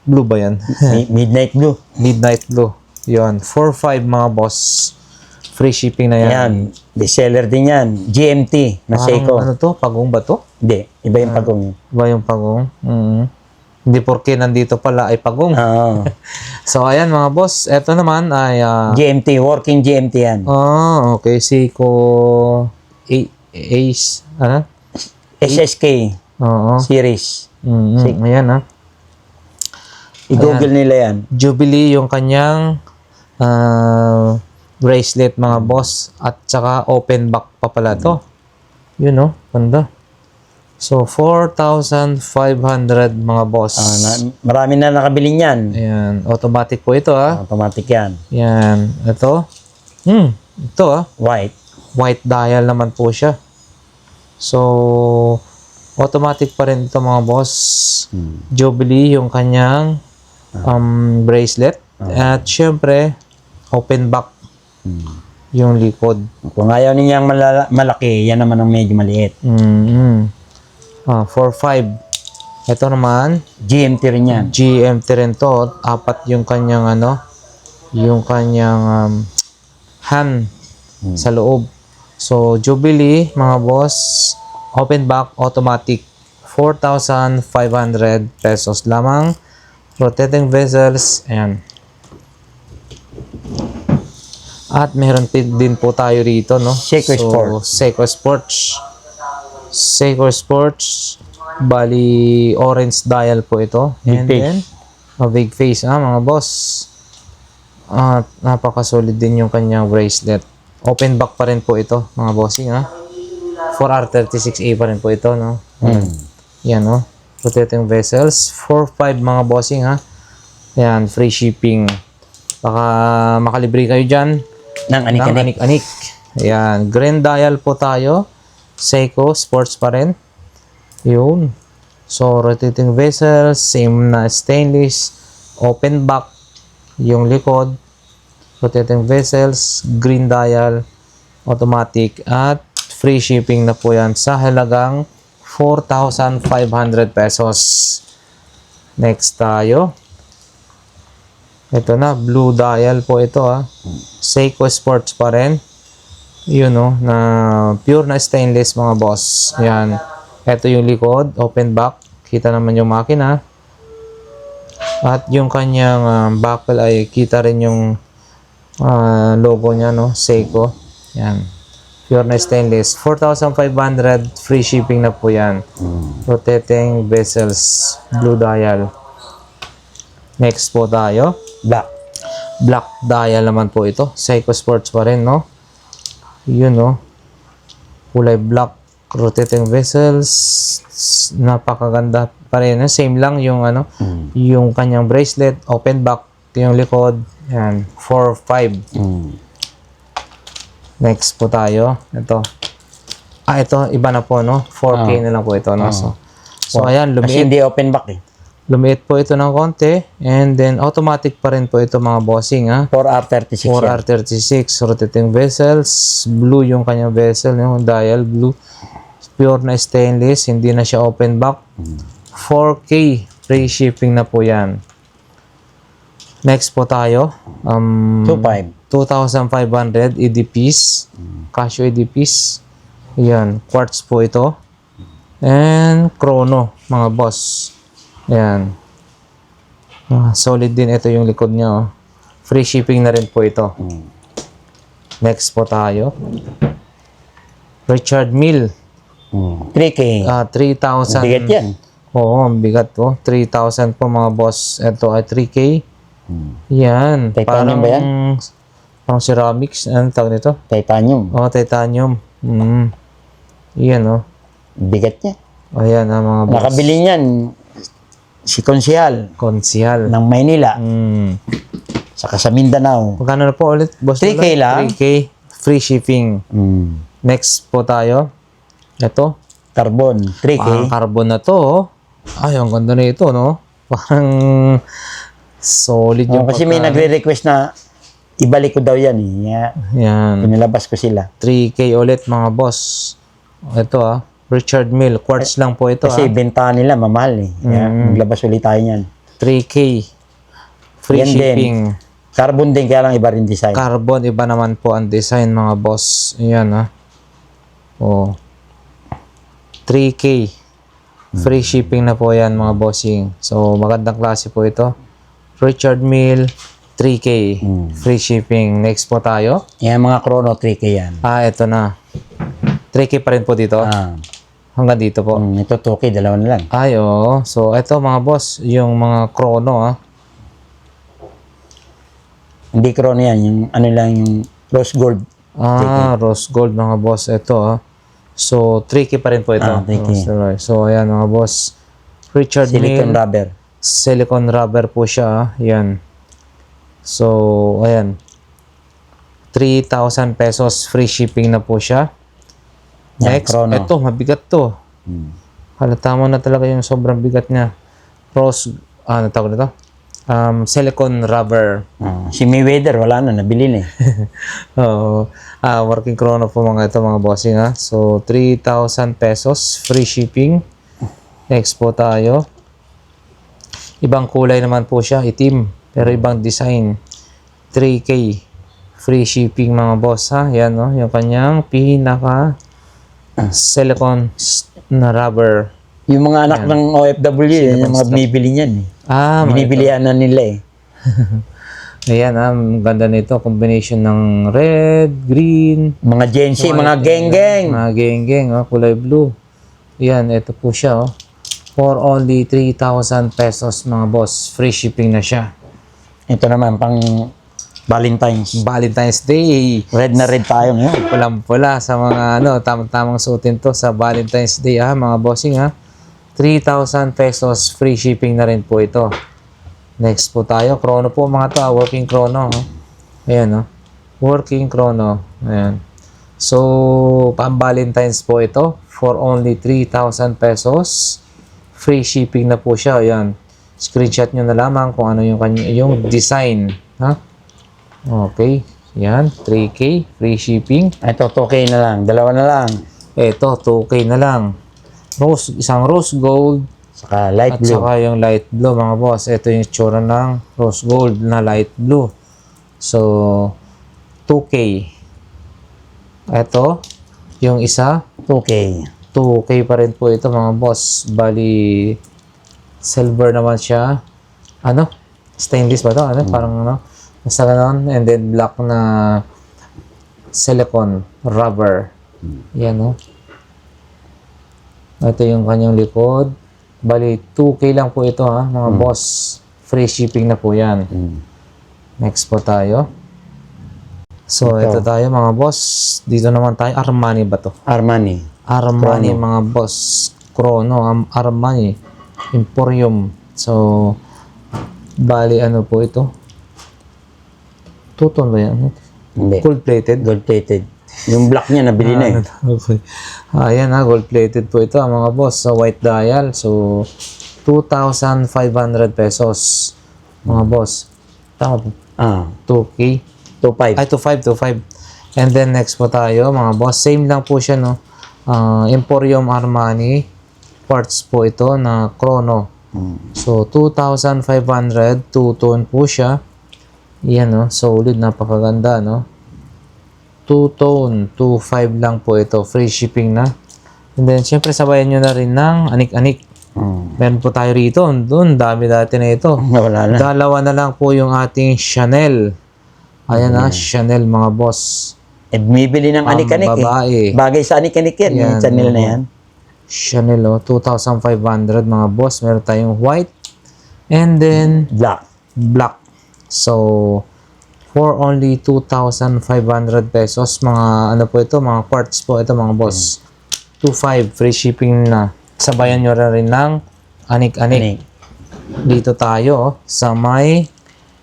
blue ba yan? Midnight blue. Midnight blue. Yun, 4.5 mga boss. Free shipping na yan. Ayan. Bestseller din yan. GMT na Seiko. Ano to? Pagong ba to? Hindi. Iba yung pagong yun. Ba yung pagong? Hindi porke nandito pala ay pagong. Oo. So, ayan mga boss. Ito naman ay... GMT. Working GMT yan. okay. Seiko Ace. Ano? SSK Oo. series. Ayan I-google nila yan. Jubilee yung kanyang bracelet mga boss. At saka open back pa pala to. Yun ganda. So, 4,500 mga boss. Marami na nakabili niyan. Ayan. Automatic po ito Automatic yan. Yan. Ito. Ito White. White dial naman po siya. So, automatic pa rin ito mga boss. Jubilee yung kanyang bracelet. At syempre, open back yung likod. Kung ayaw ninyang malaki, yan naman ang medyo maliit. 4.5. Ito naman, GMT rin yan. GMT rin to. Apat yung kanyang yung kanyang hand sa loob. So, Jubilee, mga boss, open back, automatic, 4,500 pesos lamang. Rotating vessels, ayan. At meron din po tayo rito, Seiko Sports. Seiko Sports. Seiko Sports. Bali, orange dial po ito. Big face. Big face, mga boss. At napakasolid din yung kanyang bracelet. Open back pa rin po ito, mga bossing, 4R36A pa rin po ito, Yan, rotating vessels. 4.5 mga bossing, Yan, free shipping. Baka makalibre kayo dyan. Nang anik-anik. Anik-anik. Ayan, green dial po tayo. Seiko Sports pa rin. Yun. So, rotating vessels, same na stainless. Open back yung likod. Rotating vessels, green dial, automatic, at free shipping na po yan sa halagang 4,500 pesos. Next tayo. Ito na, blue dial po ito, Seiko Sports pa rin. Yun, na pure na stainless mga boss. Yan. Ito yung likod, open back. Kita naman yung makina. At yung kanyang buckle ay kita rin yung logo niya, Seiko. Yan. Pure na stainless. 4,500 free shipping na po yan. Rotating vessels, blue dial. Next po tayo. Black dial naman po ito. Seiko Sports pa rin, Yun, kulay black, rotating vessels. Napakaganda pa rin. Same lang yung yung kanyang bracelet, open back, yung likod. Yan, 4.5. Next po tayo. Ito. Ito, iba na po, no? 4K na lang po ito, no? So ayan, Kasi hindi open back eh. lumiit po ito ng konti. And then, automatic pa rin po ito, mga bossing, ha? 4R36 yan. 4R36, rotating vessels. Blue yung kanyang vessel, yung dial blue. Pure na stainless, hindi na siya open back. 4K, free shipping na po yan. Next po tayo. 2,500 EDPs. Casio EDPs. Yan, quartz po ito. And chrono, mga boss. Yan. Solid din ito yung likod niya. Oh. Free shipping na rin po ito. Next po tayo. Richard Mille. 3K. 3,000. Bigat yan. Oo, ang bigat po. 3,000 po, mga boss. Ito ay 3K. Yan. Titanium ba yan? Parang ceramics. Ano tawag nito? Titanium. Titanium. Yan, oh. Bigat niya. Ayan, mga boss. Nakabili niyan si Konsyal Konsyal. ng Maynila. Saka sa Mindanao. Magkano na po ulit, boss? 3K lang. 3K. Free shipping. Next po tayo. Ito. Carbon. 3K. Carbon na to. Oh. Ay, ang ganda na ito, no? Parang solid yung Kasi may nagre-request na ibalik ko daw yan eh. Yan. Pinilabas ko sila. 3K ulit, mga boss. Ito, Richard Mille. Quartz lang po ito, Kasi bentahan nila mamahal eh. Maglabas ulit tayo yan. 3K. Free Yan din. shipping. Carbon din, kaya lang iba rin design. Carbon, iba naman po ang design, mga boss. Ayan, 3K. Free shipping na po yan, mga bossing. So, magandang klase po ito. Richard Mille, 3K. Free shipping. Next po tayo. Yan mga chrono, 3K yan. Ito na. 3K pa rin po dito. Hanggang dito po. Ito 2K, dalawa na lang. Ay, oo. So, ito, mga boss, yung mga chrono, Hindi chrono yan, yung ano lang, yung rose gold. Rose gold, mga boss. Ito, So, 3K pa rin po ito. 3K. So, ayan, mga boss. Richard Silicone Mille. rubber. Silicone rubber po siya. Yan. So, ayan. 3,000 pesos free shipping na po siya. Next, chrono. ito, mabigat to. Halata mo na talaga yung sobrang bigat niya. Rose, ano tawag nito? Silicone rubber. Si Mayweather, wala na, nabili na eh. Working chrono po mga ito, mga bossing, So, 3,000 pesos free shipping. Next po tayo. Ibang kulay naman po siya, itim. Pero ibang design. 3K. Free shipping, mga boss, Yan, yung kanyang pinaka silicone na rubber. Yung mga anak ng OFW, yung mga binibili niyan eh. Binibilihan na nila eh. Ayan, ang ganda nito. Combination ng red, green, Mga Gen Z, mga geng-geng. mga geng-geng, kulay blue. Ayan, ito po siya, For only 3,000 pesos, mga boss. Free shipping na siya. Ito naman, pang Valentine's Day. Red na red tayo ngayon. Pulang-pula sa mga, tamang suotin to sa Valentine's Day, mga bossing, 3,000 pesos free shipping na rin po ito. Next po tayo. Chrono po, mga to. Working chrono. Ayan, Working chrono. Ayan. So, pang-Valentine's po ito. For only 3,000 pesos. Free shipping na po siya. Ayan. Screenshot nyo na lamang kung ano yung design. Okay. Ayan. 3K. Free shipping. Ito, 2K na lang. Dalawa na lang. Ito, 2K na lang. Isang rose gold. Saka light At blue. saka yung light blue, mga boss. Ito yung itsura ng rose gold na light blue. So, 2K. Ito, yung isa, 2K. 2K pa rin po ito, mga boss. Bali, silver naman siya. Stainless ba ito? Parang basta ganon. And then, black na silicone rubber. Yan, Ito yung kanyang likod. Bali, 2K lang po ito, mga boss. Free shipping na po yan. Next po tayo. So, ito tayo, mga boss. Dito naman tayo. Armani ba to? Armani. Armani, mga boss. Chrono. Armani. Emporium. So, bali, ano po ito? Two-tone ba yan? Hindi. Gold-plated? Gold-plated. Yung black niya, nabili na eh. Okay. Ayan ha, gold-plated po ito mga boss sa white dial. So, 2,500 pesos mga boss. Tama po. 2K. 2.5. Ay, 2.5. And then next po tayo mga boss. Same lang po siya no. Emporium Armani. Parts po ito na Chrono. So, 2,500. Two-tone po siya. Yan no. Solid. Napakaganda no. Two-tone. 2.5 lang po ito. Free shipping na. And then, syempre sabayan nyo na rin ng anik-anik. Meron po tayo rito. Doon, dami dati na ito. Wala na. Dalawa na lang po yung ating Chanel. Ayan na, Chanel mga boss. Bumibili ng anik-anik babae. Bagay sa anik-anik yan. Yan, Minsan nila na yan. Chanel 2,500 mga boss. Meron tayong white. And then, Black. black. So, for only 2,500 pesos. Mga ano po ito, mga quartz po ito mga boss. 2.5 free shipping na. Sabayan nyo rin ng anik-anik. Dito tayo sa may,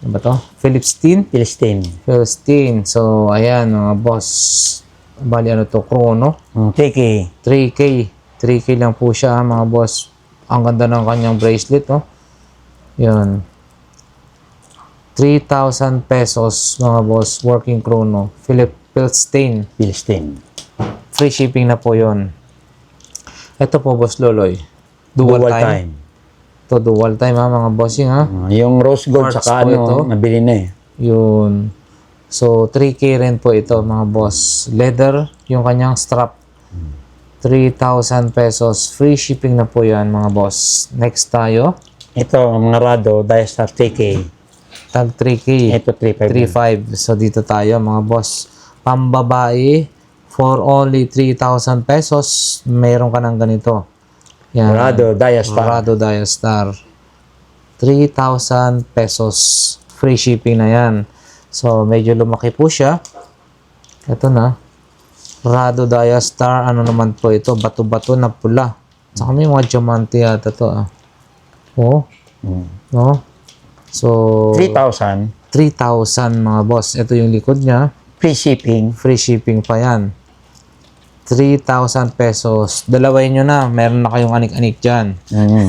ano ba to? Philistine. So, ayan mga boss. Bali ano to, Chrono. 3K lang po siya mga boss. Ang ganda ng kanyang bracelet, no? Yun. 3,000 pesos mga boss. Working Chrono. Philistine. Free shipping na po yun. Ito po, Boss Loloy. Dual time. Ito, dual time ha, mga bossing ha. Yung rose gold Quartz saka po ito. nabili na eh. Yun. So, 3K rin po ito, mga boss. Leather, yung kanyang strap. 3,000 pesos. Free shipping na po yan, mga boss. Next tayo. Ito, mga Rado, Diastar 3K. Tag 3K. Ito, 3.5. 3.5. So, dito tayo, mga boss. Pambabae, for only 3,000 pesos, meron ka ng ganito. Yan. Rado, Diastar. Rado Diastar. 3,000 pesos. Free shipping na yan. So, medyo lumaki po siya. Ito na. Rado Diastar. Ano naman po ito? Bato-bato na pula. Saka may mga diamante yata to. Oh. No? So, 3,000. 3,000 mga boss. Ito yung likod niya. Free shipping. Free shipping pa yan. 3,000 pesos. Dalawain nyo na. Meron na kayong anik-anik dyan.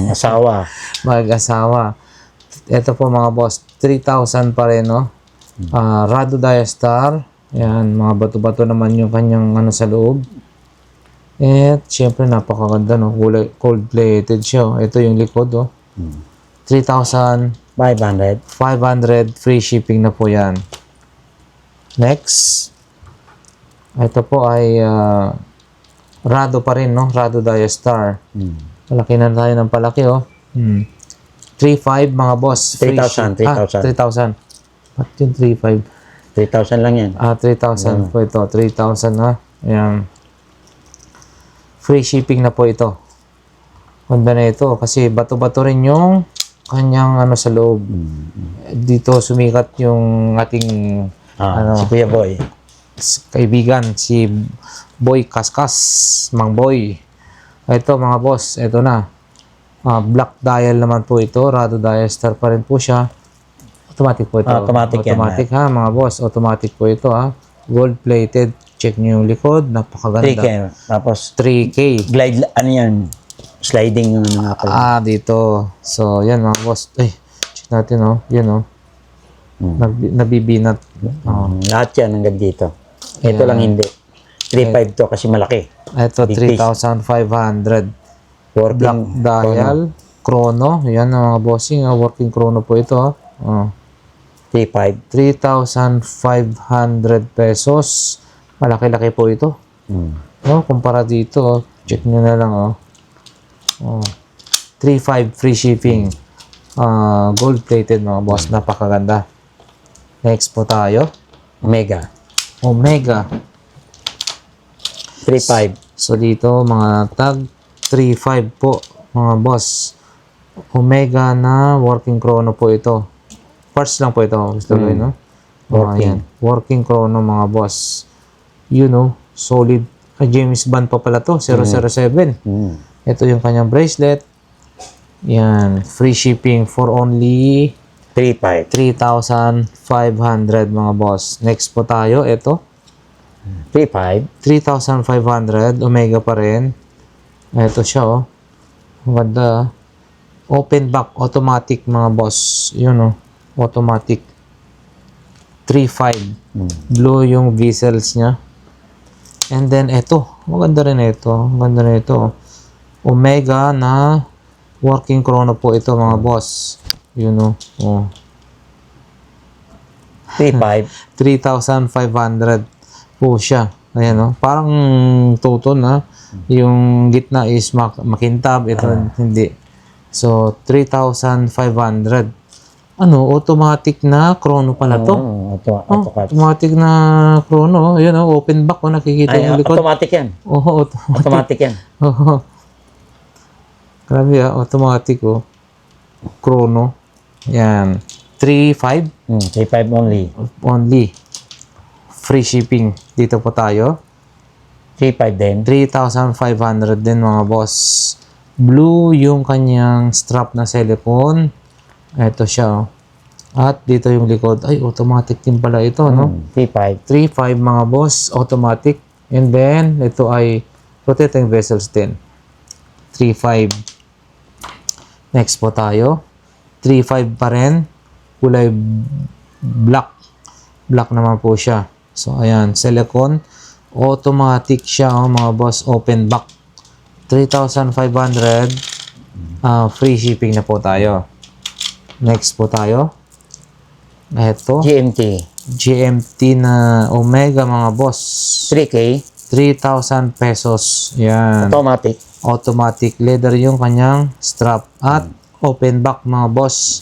Asawa. Mag-asawa. Ito po mga boss. 3,000 pa rin, no? Rado Diastar. Yan. Mga bato-bato naman yung kanyang ano sa loob. At syempre napakaganda, no? Gold-plated siya. Ito yung likod, oh. 3,500 free shipping na po yan. Next. Ito po ay Rado pa rin, no? Rado Diastar. Palaki na tayo ng palaki, oh. 3,500 mga boss. 3,000. 3,000. Ba't yung 3,500? 3,000 lang yan. 3,000 po ito. 3,000 na. Ayan. Free shipping na po ito. Ganda na ito. Kasi bato-bato rin yung kanyang ano sa loob. Dito sumikat yung ating Si Kuya Boy. kaibigan, si Boy Kaskas, Mang Boy. Ito mga boss, ito na. Black dial naman po ito. Rado Diastar pa rin po siya. Automatic po ito. Automatic yan, Automatic ha mga boss. Automatic po ito ha. Gold plated. Check nyo yung likod. Napakaganda. 3K. Tapos, 3K. glide, ano yan? Sliding yung mga pala. Dito. So, yan mga boss. Ay, check natin oh. Yan oh. Nabibinat. Lahat yan hanggang dito. Ito lang hindi. 3.5 to kasi malaki. Ito, Big 3,500. Working. Black dial. Chrono. Yan ang mga bossing. Working chrono po ito. 3.5. 3,500 pesos. Malaki-laki po ito. Kumpara dito. Check nyo na lang. 3,500 free shipping. Gold plated mga boss. Napakaganda. Next po tayo. Omega. 3.5. So dito mga tag 3.5 po mga boss. Omega na working chrono po ito. Parts lang po ito. Gusto ko no? Working. Working chrono mga boss. You know, solid. James Bond pa pala to. 007. Ito yung kanyang bracelet. Yan. Free shipping for only 3.5. 3,500 mga boss. Next po tayo, ito. 3.5. 3,500. Omega pa rin. Ito siya, oh. Maganda. Open back, automatic mga boss. Yun, oh. Automatic. 3.5. Blue yung vessels niya. And then, ito. Maganda rin ito. Maganda rin ito. Omega na working chrono po ito mga boss. Yun, oh. Oh. 3.5. 3,500 po siya. Ayan, oh. Parang tuton, ha. Yung gitna is makintab. Ito, hindi. So, 3,500. Ano, automatic na chrono pala to. Automatic na chrono. Yun, oh, open back. Oh, nakikita Ay, yung likod. automatic yan. Oh, Automatic yan. Oo. Grabe, automatic, oh. Chrono. Yan. 3,500 3.5 only. only. Free shipping. Dito po tayo. 3.5 din. 3,500 din mga boss. Blue yung kanyang strap na cellphone. Ito siya, oh. At dito yung likod. Ay, automatic din pala ito, no? 3.5. 3,500 mga boss. Automatic. And then, ito ay rotating vessels din. 3,500. Next po tayo. 3,500 pa rin. Kulay black. Black naman po siya. So, ayan. Silicone. Automatic siya, oh, mga boss. Open back. 3,500. Free shipping na po tayo. Next po tayo. Ito. GMT na Omega, mga boss. 3K. 3,000 pesos. Yan. Automatic. Automatic leather yung kanyang strap. At open back, mga boss.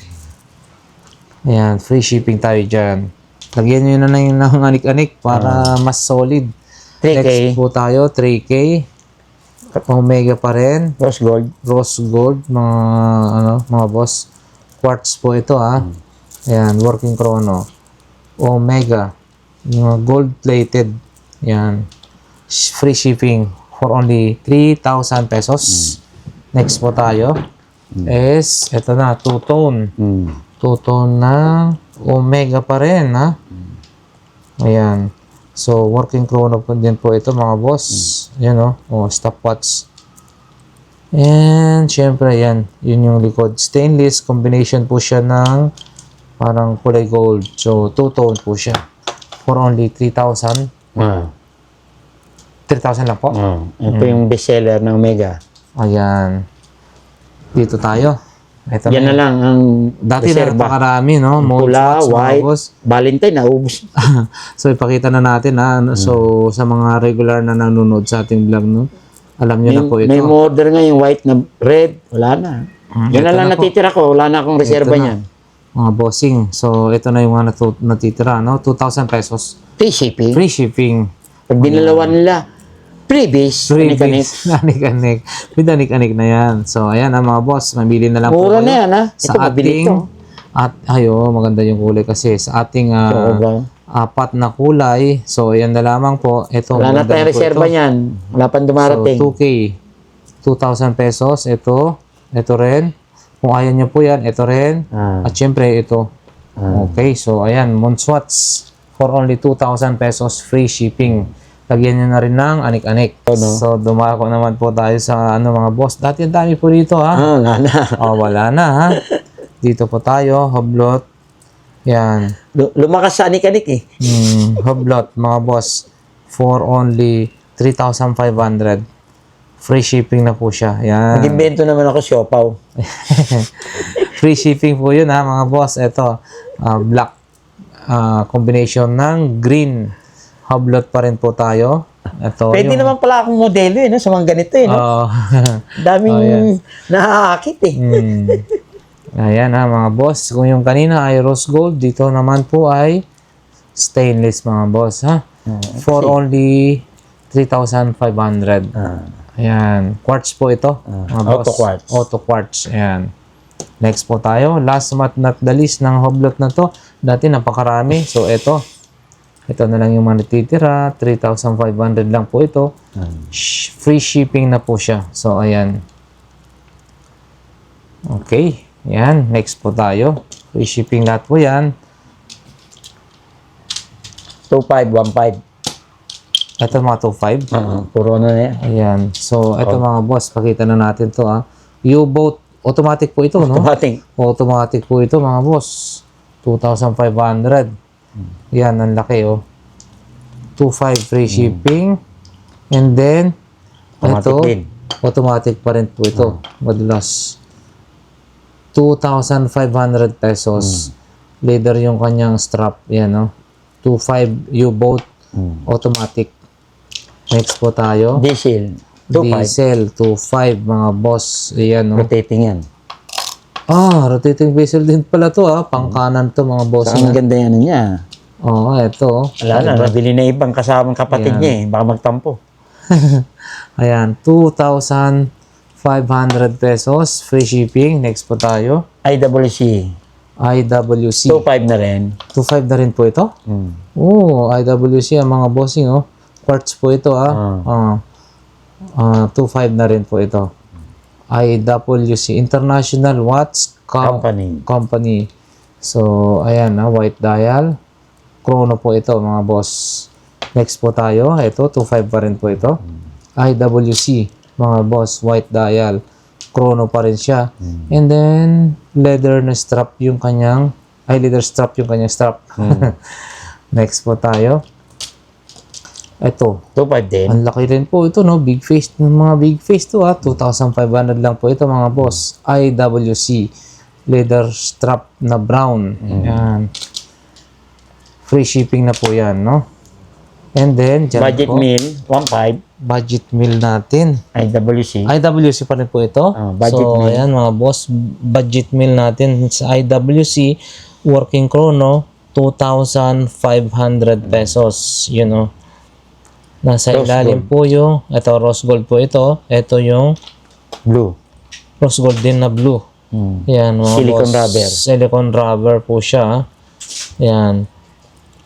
Ayan. Free shipping tayo dyan. Lagyan nyo na lang ng anik-anik para mas solid. 3K. Next po tayo. 3K. Omega pa rin. Rose gold. Rose gold. Mga boss. Quartz po ito, ha. Ayan. Working chrono. Omega. Yung gold plated. Ayan. Free shipping for only 3,000 pesos. Next po tayo is, ito na, two-tone. Two-tone na Omega pa rin, ha. Ayan. So, working chrono po din po ito, mga boss. Yan, oh. Oh, stopwatch. And, syempre, yan. Yun yung likod. Stainless. Combination po siya ng parang kulay gold. So, two-tone po siya. For only 3,000. 3,000 lang po. Ito yung bestseller ng Omega. Ayan. Dito tayo. Ito Yan na lang ang Dati na reserva. napakarami, no? Mold Pula, spots, mga white, boss. Valentine, naubos. So, ipakita na natin, ha? So, sa mga regular na nanonood sa ating vlog, no? Alam niyo na po ito. May order nga yung white na red. Wala na. Yan na ito lang na po. natitira ko. Wala na akong reserva Ito na. niyan. Mga bossing. So, ito na yung mga natitira, no? 2,000 pesos. Free shipping. Free shipping. Pag dinalawa nila, freebies. Freebies. Anik-anik. With anik-anik na yan. So, ayan, mga boss. Mamili na lang po Mura kayo. na yan, ha? Sa Ito, mabili ating... ito. Maganda yung kulay kasi. Sa ating Brown. apat na kulay. So, ayan na lamang po. Ito, Wala na maganda tayong rin po reserva ito. niyan. Wala pang dumarating. So, 2K. 2,000 pesos. Ito. Ito rin. Kung ayaw nyo po yan, ito rin. At syempre, ito. Okay. So, ayan. Monswats. For only 2,000 pesos. Free shipping. Lagyan nyo na rin ng anik-anik. So, dumako naman po tayo sa mga boss. Dati ang dami po dito, ha? Wala na. Wala na, ha? Dito po tayo. Hublot. Yan. Lumakas sa anik-anik eh. Hublot, mga boss. For only 3,500. Free shipping na po siya. Yan. Nag-invento naman ako siopaw. Free shipping po yun, ha, mga boss. Ito, black combination ng green. Hublot pa rin po tayo. Ito, Pwede naman pala akong modelo eh, no? Sa mga ganito eh. No? Daming nakakakit eh. Ayan, ha, mga boss. Kung yung kanina ay rose gold, dito naman po ay stainless, mga boss, ha? For only 3,500. Ayan. Quartz po ito, mga boss. Auto quartz. Auto quartz. Ayan. Next po tayo. Last but not the least ng hublot na to. Dati napakarami. So, ito. Ito na lang yung mga natitira. 3,500 lang po ito. Free shipping na po siya. So, ayan. Okay. Yan, next po tayo. Free shipping lahat po yan. 2515. Ito mga 2.5. Puro ano na yan. Ayan. So, ito mga boss, pakita na natin to ha. U-boat, automatic po ito, no? Automatic. Automatic po ito mga boss. 2,500. Yan, ang laki oh. 2.5 free shipping. And then, Automatic ito, din. automatic pa rin po ito. Madalas. 2,500 pesos. Leather yung kanyang strap. Yan, no? 2.5 U-boat. Automatic. Next po tayo. Diesel. 25. Diesel, 2.5 mga boss. Ayan, no? Rotating yan. Rotating diesel din pala to, Pangkanan to, mga boss. Ang ganda yan niya. Ito. Wala na, nabili na ibang kasamang kapatid niya Baka magtampo. Ayan, 2,500 pesos. Free shipping. Next po tayo. IWC. IWC. 25 na rin. 2.5 na rin po ito? IWC, ang mga bossing, Quartz po ito, 2.5 na rin po ito. IWC, International Watch Company. So, ayan, white dial. Chrono po ito, mga boss. Next po tayo. Ito, 2.5 pa rin po ito. IWC, mga boss, white dial. Chrono pa rin siya. And then, leather strap yung kanyang strap. Next po tayo. Ito. 25 din. Ang laki rin po ito, no? Big face. Mga big face to, 2,500 lang po ito, mga boss. IWC. Leather strap na brown. Ayan. Free shipping na po yan, no? And then, dyan Budget po, meal, 1.5. budget meal natin. IWC. IWC pa rin po ito. Budget so, meal. ayan mga boss, budget meal natin sa IWC, working chrono, 2,500 pesos. You know. Nasa Rose ilalim po yung, ito rose gold po ito. Ito yung Blue. rose gold din na blue. Ayan mga Silicone boss. rubber. Silicone rubber po siya. Ayan.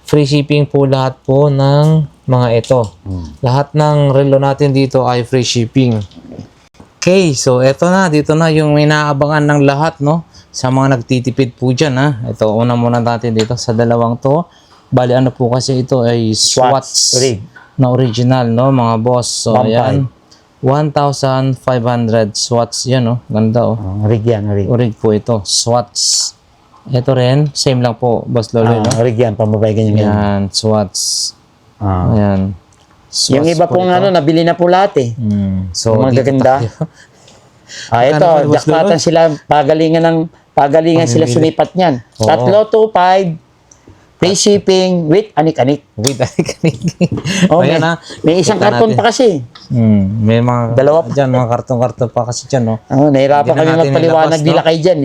Free shipping po lahat po ng mga ito. Lahat ng relo natin dito ay free shipping. Okay, so eto na. Dito na yung inaabangan ng lahat, no? Sa mga nagtitipid po dyan, ha? Ito, una muna natin dito sa dalawang to. Bali, ano po kasi ito ay Swatch rig. na original, no? Mga boss. So, ayan. 1,500 Swatch yan, no? Ganda, oh. Rig yan, rig. Rig po ito. Swatch. Ito rin, same lang po, Boss Lolo, no? Rig yan, pamabay ganyan. Yan, Swatch. Ayan. Yung iba pong nabili na po lahat So, Yung mga dito gaganda. tayo. Ito, Magkano ba, Boss jackpatan sila, pagalingan sila sumipat niyan. Oo. Tatlo, 2.5, free shipping, with anik-anik. Wait, kanig. Oh, Ayan, ha. may isang Kita karton natin. pa kasi. May mga, Dalawa pa. dyan, mga karton-karton pa kasi dyan, no? Nahirapan Hindi na kami natin magpaliwanag nilabas, no? nila kay dyan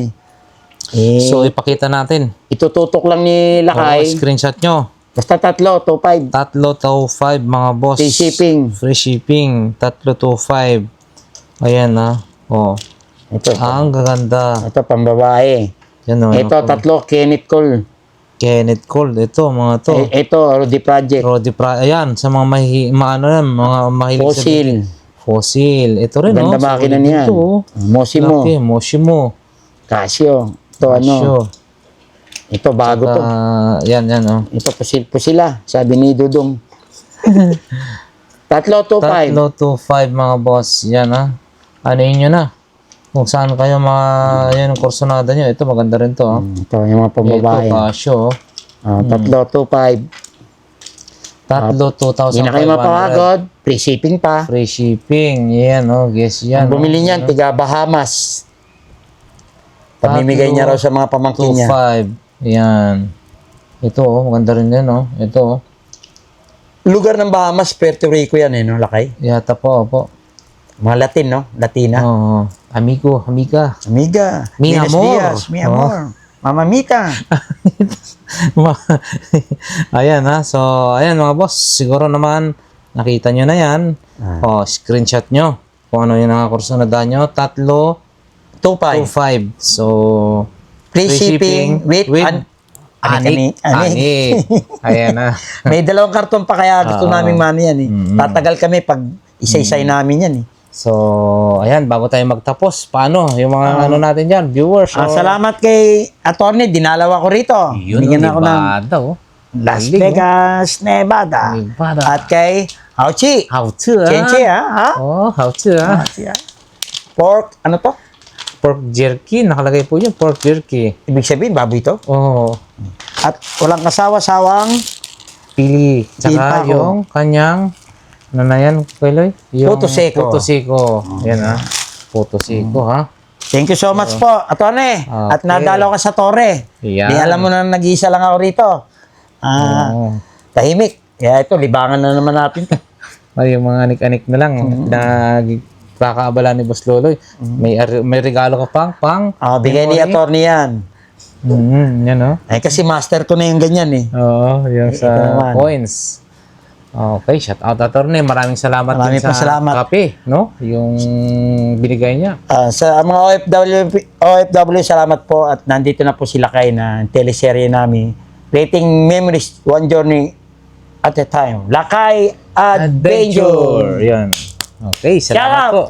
So, ipakita natin. itututok lang ni Lakay. Screenshot nyo. Basta tatlo, 2.5. Tatlo to 5 mga boss. Free shipping. Free shipping. Tatlo to 5. Ayan na. Ito, Ang gaganda. ito pambabae. Yan o. Ito, tatlo, Kenneth Cole. Kenneth Cole. Ito, mga to. Ito, Rudy Project. Ayan, sa mga mga mahilig sa Fossil. Fossil. Ito rin, Ganda no? makina niyan. Ito, Mosimo. Laki, Moshimo. Casio. Ito, Casio. Ito, bago to. Yan, oh. Ito, pusila. Sabi ni Dudong. Tatlo, 2.5. Tatlo to 5 mga boss. Yan, Ano nyo na? Kung saan kayo yan ang kursonada nyo. Ito, maganda rin to, Ito, yung mga pambabae. Ito, Casio. Tatlo, 2.5. Tatlo, Hindi na kayo 2,500. mapapagod. Free shipping pa. Free shipping. Yan, guess yan. Ang bumili niyan, tiga Bahamas. Pamimigay niya raw sa mga pamangkin niya. 2,500. Yan. Ito, maganda rin yan, Ito, Lugar ng Bahamas, Puerto Rico yan, no, Lakay? Yata po, opo. Mga Latin, no? Latina. Amigo, amiga. Amiga. Mi Buenos amor. Dias, mi amor. Mamamita. Ayan, So, ayan mga boss. Siguro naman, nakita nyo na yan. Screenshot nyo. Kung ano yung nakakursonada nyo. Tatlo, 2.5. 2,500. So, Free shipping with Anik. Ayan na. May dalawang karton pa kaya gusto namin mami yan, Tatagal kami pag isa-isay namin yan, So, ayan, bago tayo magtapos, paano? Yung mga ano natin dyan, viewers. Salamat kay Atty. Dinalaw ako rito. Yun, Binigyan ako ng Nevada, oh. Las Galing, Vegas, Nevada. Nevada. At kay Hauchi. How to, ah? Chenche, ha? Oh, how to, ah? Pork, ano to? Pork jerky, nakalagay po yun, pork jerky. Ibig sabihin, baboy to. Oh, At walang kasawa-sawang pili. Pili pa Tsaka ako. yung kanyang, ano na yan, Kueloy? Yung Puto seco. Puto seco. Yan, ah. Puto seco, ha? thank you so much po, Atty. At Okay. nadalaw ka sa Torre. Yan. Di alam mo na nag-iisa lang ako rito. Oo. Tahimik. Kaya ito, libangan na naman natin. Ay, yung mga anik-anik na lang na kakaabala ni Boss Loloy. May regalo ka pang Bigay ni Atty. yan. Yan, oh. Ay, kasi master ko na yung ganyan eh. Oo, yung Ito sa naman. coins. Okay, shout out Atty. Maraming salamat Maraming din sa salamat. kape, no? Yung binigay niya. Sa mga OFW, salamat po at nandito na po sila kay na teleserye namin. Rating Memories, One Journey at a Time. Lakay Adventure. Yan. Okay, Shout salamat out. po.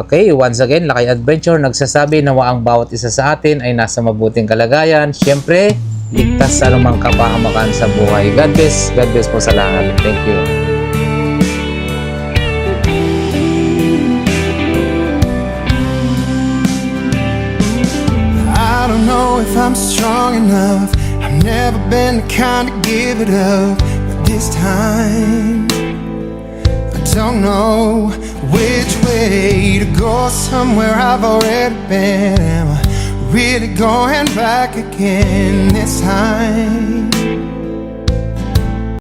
Okay, once again, Lakay Adventure nagsasabi na ang bawat isa sa atin ay nasa mabuting kalagayan. Siyempre, ligtas sa anumang kapahamakan sa buhay. God bless po sa lahat. Thank you. I don't know if I'm strong enough. I've never been the kind to give it up. But this time, I don't know which way to go. Somewhere I've already been. Am I really going back again this time?